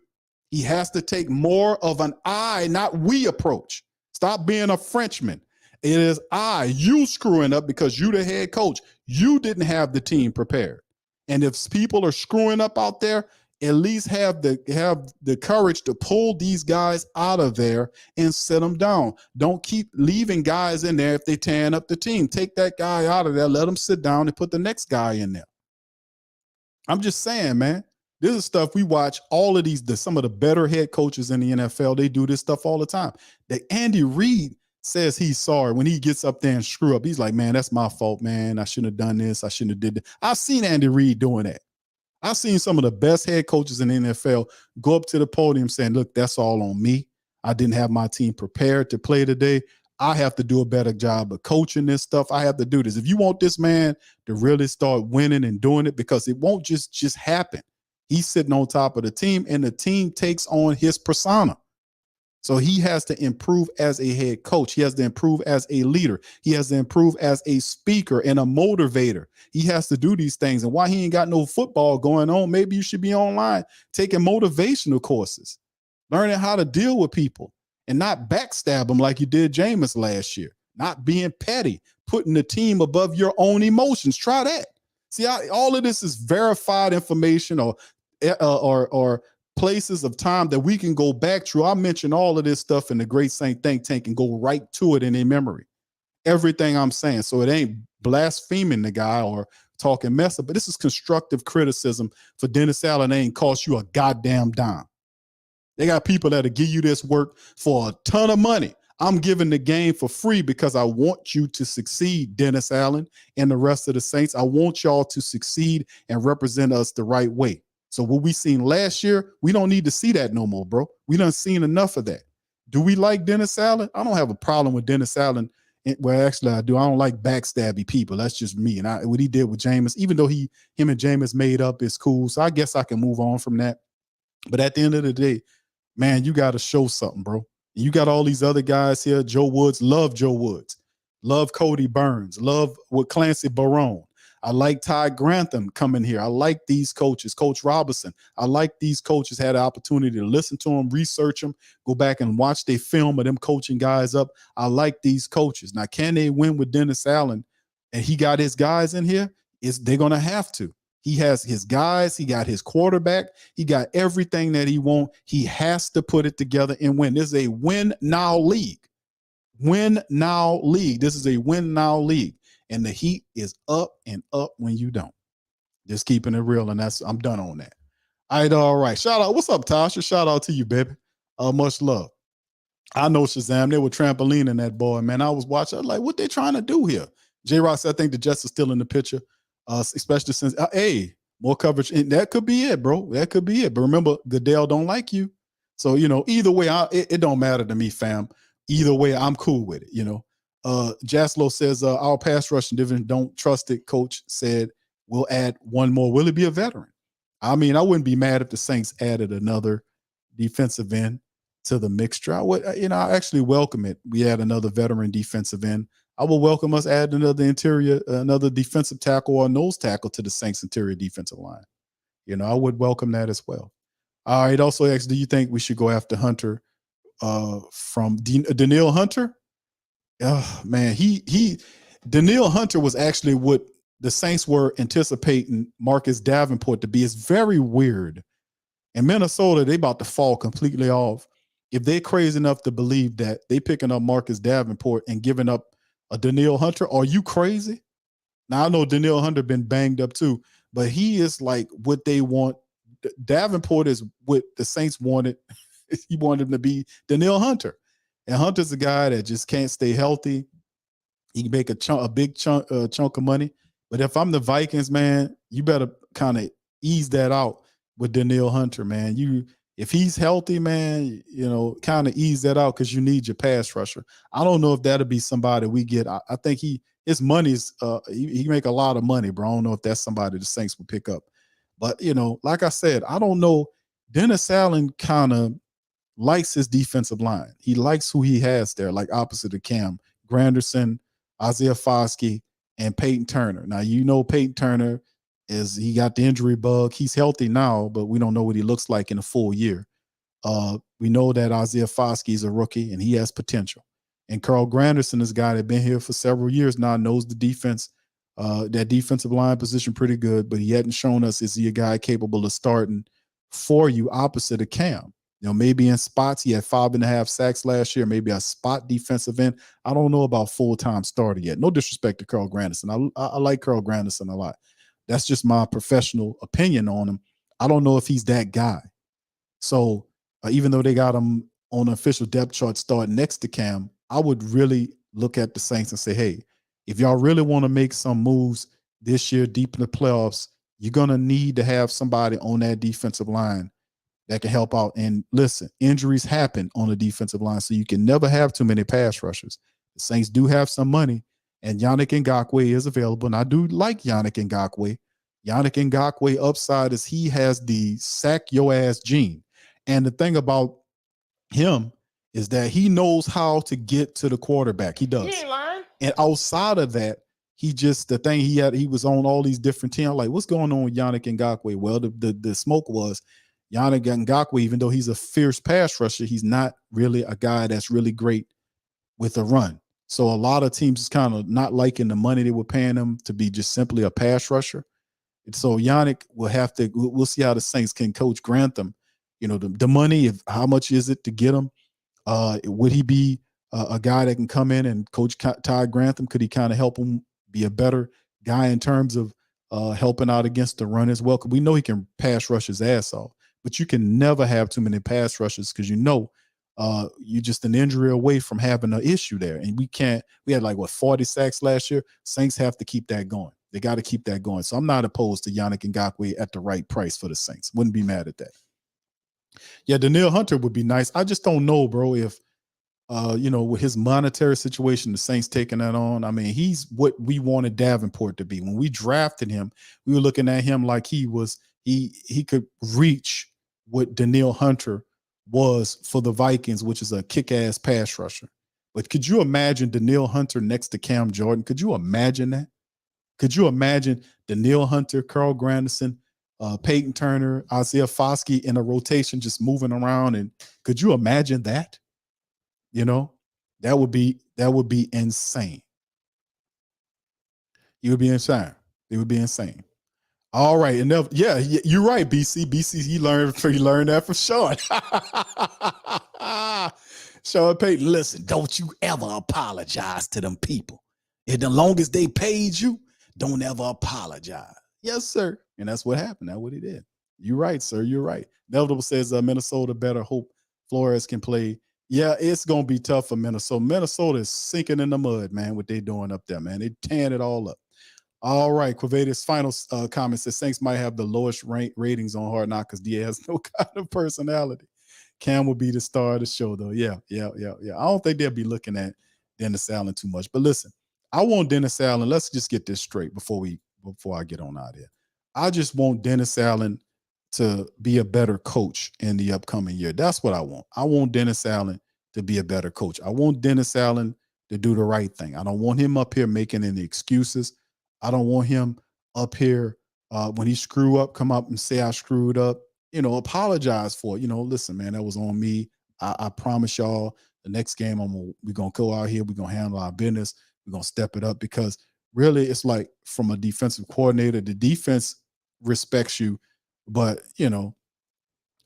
S3: He has to take more of an I, not we approach. Stop being a Frenchman. It is you screwing up because you the head coach. You didn't have the team prepared. And if people are screwing up out there, at least have the courage to pull these guys out of there and sit them down. Don't keep leaving guys in there if they tearing up the team. Take that guy out of there, let him sit down and put the next guy in there. I'm just saying, man, this is stuff we watch. All of some of the better head coaches in the NFL, they do this stuff all the time. That Andy Reid says he's sorry when he gets up there and screw up. He's like, man, that's my fault, man. I shouldn't have done this. I shouldn't have did that. I've seen Andy Reid doing that. I've seen some of the best head coaches in the NFL go up to the podium saying, look, that's all on me. I didn't have my team prepared to play today. I have to do a better job of coaching this stuff. I have to do this. If you want this man to really start winning and doing it, because it won't just happen. He's sitting on top of the team and the team takes on his persona. So he has to improve as a head coach. He has to improve as a leader. He has to improve as a speaker and a motivator. He has to do these things. And why he ain't got no football going on, maybe you should be online taking motivational courses, learning how to deal with people and not backstab them like you did Jameis last year, not being petty, putting the team above your own emotions. Try that. See, all of this is verified information or places of time that we can go back through. I mentioned all of this stuff in the Great Saint Think Tank and go right to it in a memory. everything I'm saying. So it ain't blaspheming the guy or talking mess up, but this is constructive criticism for Dennis Allen. They ain't cost you a goddamn dime. They got people that'll give you this work for a ton of money. I'm giving the game for free because I want you to succeed, Dennis Allen and the rest of the Saints. I want y'all to succeed and represent us the right way. So what we seen last year, we don't need to see that no more, bro. We done seen enough of that. Do we like Dennis Allen? I don't have a problem with Dennis Allen. Well, actually, I do. I don't like backstabby people. That's just me. And what he did with Jameis, even though him and Jameis made up, is cool. So I guess I can move on from that. But at the end of the day, man, you got to show something, bro. You got all these other guys here. Joe Woods, love Joe Woods. Love Cody Burns. Love with Clancy Barone. I like Ty Grantham coming here. I like these coaches. Coach Robinson. I like these coaches had an opportunity to listen to them, research them, go back and watch their film of them coaching guys up. I like these coaches. Now, can they win with Dennis Allen and he got his guys in here? They're going to have to. He has his guys. He got his quarterback. He got everything that he wants. He has to put it together and win. This is a win-now league. Win-now league. This is a win-now league. And the heat is up and up when you don't. Just keeping it real, and I'm done on that. All right. Shout out. What's up, Tasha? Shout out to you, baby. Much love. I know Shazam. They were trampolining that boy, man. I was watching. I was like, what they trying to do here? J-Rock said, I think the Jets are still in the picture, especially since, more coverage. And that could be it, bro. That could be it. But remember, Goodell don't like you. So, either way, it don't matter to me, fam. Either way, I'm cool with it, Jaslow says, our pass rushing division don't trust it. Coach said, we'll add one more. Will it be a veteran? I mean, I wouldn't be mad if the Saints added another defensive end to the mixture. I actually welcome it. We add another veteran defensive end. I will welcome us add another defensive tackle or nose tackle to the Saints interior defensive line. I would welcome that as well. All right. Also asked, do you think we should go after Hunter from Danielle Hunter? Man, Danielle Hunter was actually what the Saints were anticipating Marcus Davenport to be. It's very weird. In Minnesota, they about to fall completely off. If they're crazy enough to believe that they picking up Marcus Davenport and giving up a Danielle Hunter, are you crazy? Now, I know Danielle Hunter been banged up too, but he is like what they want. Davenport is what the Saints wanted. He wanted him to be Danielle Hunter. And Hunter's a guy that just can't stay healthy. He can make a big chunk of money. But if I'm the Vikings, man, you better kind of ease that out with Danielle Hunter, man. If he's healthy, man, kind of ease that out because you need your pass rusher. I don't know if that'll be somebody we get. I think his money's he make a lot of money, bro. I don't know if that's somebody the Saints will pick up. But like I said, I don't know. Dennis Allen kind of likes his defensive line. He likes who he has there, like opposite of Cam, Granderson, Isaiah Foskey, and Peyton Turner. Now, Peyton Turner he got the injury bug. He's healthy now, but we don't know what he looks like in a full year. We know that Isaiah Foskey is a rookie and he has potential. And Carl Granderson is a guy that's been here for several years now, knows the defense, that defensive line position pretty good, but he hadn't shown us, is he a guy capable of starting for you opposite of Cam? Maybe in spots. He had 5.5 sacks last year, maybe a spot defensive end. I don't know about full-time starter yet. No disrespect to Carl Granderson. I like Carl Granderson a lot. That's just my professional opinion on him. I don't know if he's that guy. So even though they got him on an official depth chart starting next to Cam, I would really look at the Saints and say, hey, if y'all really want to make some moves this year deep in the playoffs, you're going to need to have somebody on that defensive line that can help out. And listen, injuries happen on the defensive line, so you can never have too many pass rushers. The Saints do have some money, and Yannick Ngakoue is available. And I do like Yannick Ngakoue. Yannick Ngakoue upside is he has the sack your ass gene. And the thing about him is that he knows how to get to the quarterback. He does.
S4: He ain't lying.
S3: And outside of that, he was on all these different teams. Like, what's going on with Yannick Ngakoue? Well, the smoke was Yannick Ngakoue, even though he's a fierce pass rusher, he's not really a guy that's really great with a run. So a lot of teams is kind of not liking the money they were paying him to be just simply a pass rusher. And so Yannick we'll see how the Saints can coach Grantham. The money, how much is it to get him? Would he be a guy that can come in and coach Ty Grantham? Could he kind of help him be a better guy in terms of helping out against the run as well? Because we know he can pass rush his ass off, but you can never have too many pass rushes because you're just an injury away from having an issue there. And we had 40 sacks last year. Saints have to keep that going. They got to keep that going. So I'm not opposed to Yannick Ngakoue at the right price for the Saints. Wouldn't be mad at that. Yeah, Danielle Hunter would be nice. I just don't know, bro, if with his monetary situation, the Saints taking that on. I mean, he's what we wanted Davenport to be. When we drafted him, we were looking at him like he could reach what Danielle Hunter was for the Vikings, which is a kick-ass pass rusher. But could you imagine Danielle Hunter next to Cam Jordan? Could you imagine that? Could you imagine Danielle Hunter, Carl Granderson, Peyton Turner, Isaiah Foskey in a rotation just moving around? And could you imagine that? That would be insane. It would be insane. It would be insane. All right. And yeah, you're right, BC. He learned that from Sean. Sean Payton, listen, don't you ever apologize to them people. As long as they paid you, don't ever apologize. Yes, sir. And that's what happened. That's what he did. You're right, sir. You're right. Neville says Minnesota better hope Flores can play. Yeah, it's going to be tough for Minnesota. Minnesota is sinking in the mud, man, what they're doing up there, man. They're tearing it all up. All right, Quavadas' final comment says Saints might have the lowest ratings on Hard Knocks because DA has no kind of personality. Cam will be the star of the show, though. Yeah. I don't think they'll be looking at Dennis Allen too much. But listen, I want Dennis Allen. Let's just get this straight before I get on out here. I just want Dennis Allen to be a better coach in the upcoming year. That's what I want. I want Dennis Allen to be a better coach. I want Dennis Allen to do the right thing. I don't want him up here making any excuses. I don't want him up here when he screw up, come up and say I screwed up, apologize for it. Listen, man, that was on me. I promise y'all the next game we're going to go out here. We're going to handle our business. We're going to step it up because really it's like from a defensive coordinator, the defense respects you, but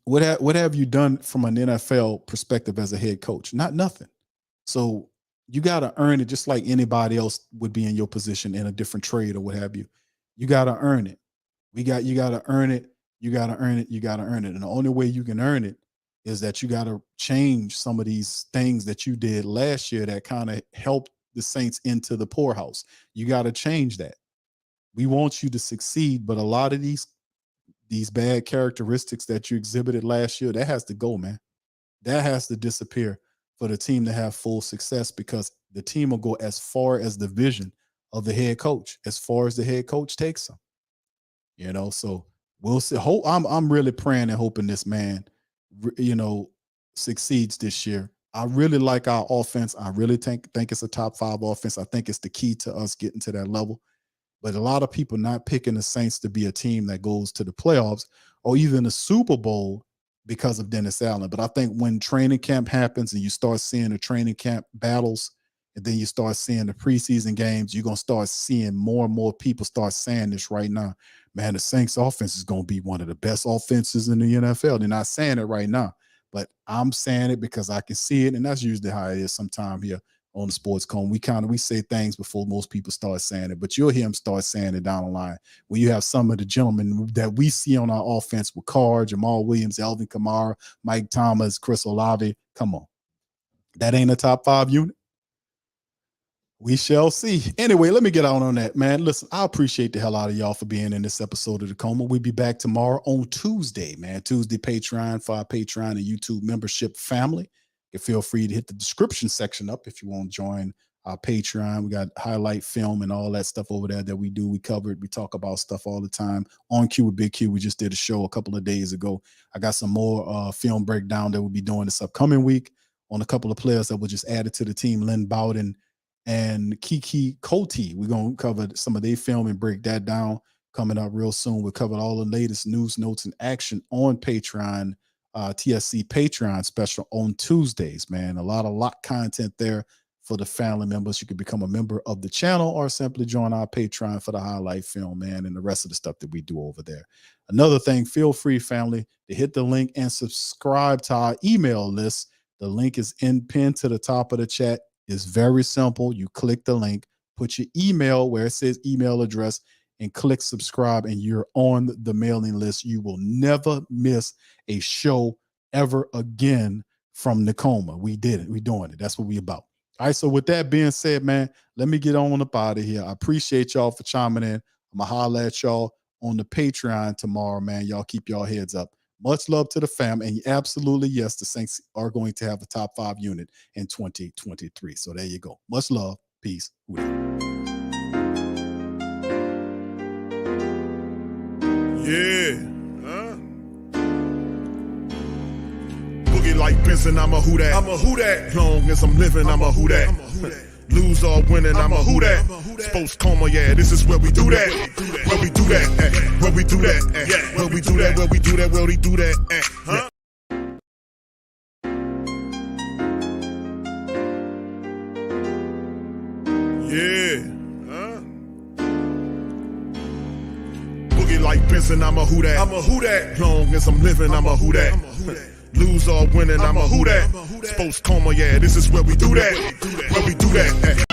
S3: what have you done from an NFL perspective as a head coach? Not nothing. So you got to earn it just like anybody else would be in your position in a different trade or what have you. You got to earn it. You got to earn it. You got to earn it. You got to earn it. And the only way you can earn it is that you got to change some of these things that you did last year that kind of helped the Saints into the poorhouse. You got to change that. We want you to succeed, but a lot of these bad characteristics that you exhibited last year, that has to go, man. That has to disappear for the team to have full success because the team will go as far as the vision of the head coach, as far as the head coach takes them. So we'll see. I'm really praying and hoping this man, succeeds this year. I really like our offense. I really think it's a top 5 offense. I think it's the key to us getting to that level. But a lot of people not picking the Saints to be a team that goes to the playoffs or even the Super Bowl because of Dennis Allen. But I think when training camp happens and you start seeing the training camp battles and then you start seeing the preseason games, you're going to start seeing more and more people start saying this right now. Man, the Saints offense is going to be one of the best offenses in the NFL. They're not saying it right now, but I'm saying it because I can see it. And that's usually how it is sometime here on the Sports Cone. We say things before most people start saying it, but you'll hear them start saying it down the line. When you have some of the gentlemen that we see on our offense with Carr, Jamaal Williams, Alvin Kamara, Mike Thomas, Chris Olave, come on. That ain't a top 5 unit. We shall see. Anyway, let me get on that, man. Listen, I appreciate the hell out of y'all for being in this episode of The Coma. We'll be back tomorrow on Tuesday, man. Tuesday Patreon for our Patreon and YouTube membership family. You feel free to hit the description section up if you want to join our Patreon. We got highlight film and all that stuff over there that we do. We cover it. We talk about stuff all the time. On Q with Big Q, we just did a show a couple of days ago. I got some more film breakdown that we'll be doing this upcoming week on a couple of players that were just added to the team, Lynn Bowden and Kiki Cote. We're going to cover some of their film and break that down coming up real soon. We'll cover all the latest news, notes, and action on Patreon. TSC Patreon special on Tuesdays, man. A lot of content there for the family members. You can become a member of the channel or simply join our Patreon for the highlight film, man, and the rest of the stuff that we do over there. Another thing, feel free, family, to hit the link and subscribe to our email list The link is pinned to the top of the chat. It's very simple. You click the link, put your email where it says email address, and click subscribe, and you're on the mailing list. You will never miss a show ever again from Nakoma. We did it. We're doing it. That's what we about. All right, so with that being said, man, let me get on up out of here. I appreciate y'all for chiming in. I'm going to holler at y'all on the Patreon tomorrow, man. Y'all keep y'all heads up. Much love to the fam. And absolutely, yes, the Saints are going to have a top 5 unit in 2023. So there you go. Much love. Peace.
S1: Yeah. Boogie like Benson, I'm a who that. I'm a who that. Long as I'm living, I'm a who that. Lose or winning, I'm a who that. Sports coma, yeah, this is where we do that. Where we do that. Where we do that. Where we do that. Where we do that. Where we do that. Huh? Yeah. Boogie like Benson, I'm a who that. I'm a who that. Long as I'm living, I'm a who that. Lose or winning, I'm a who that. Sports coma, yeah, this is where we do that. Where we do that.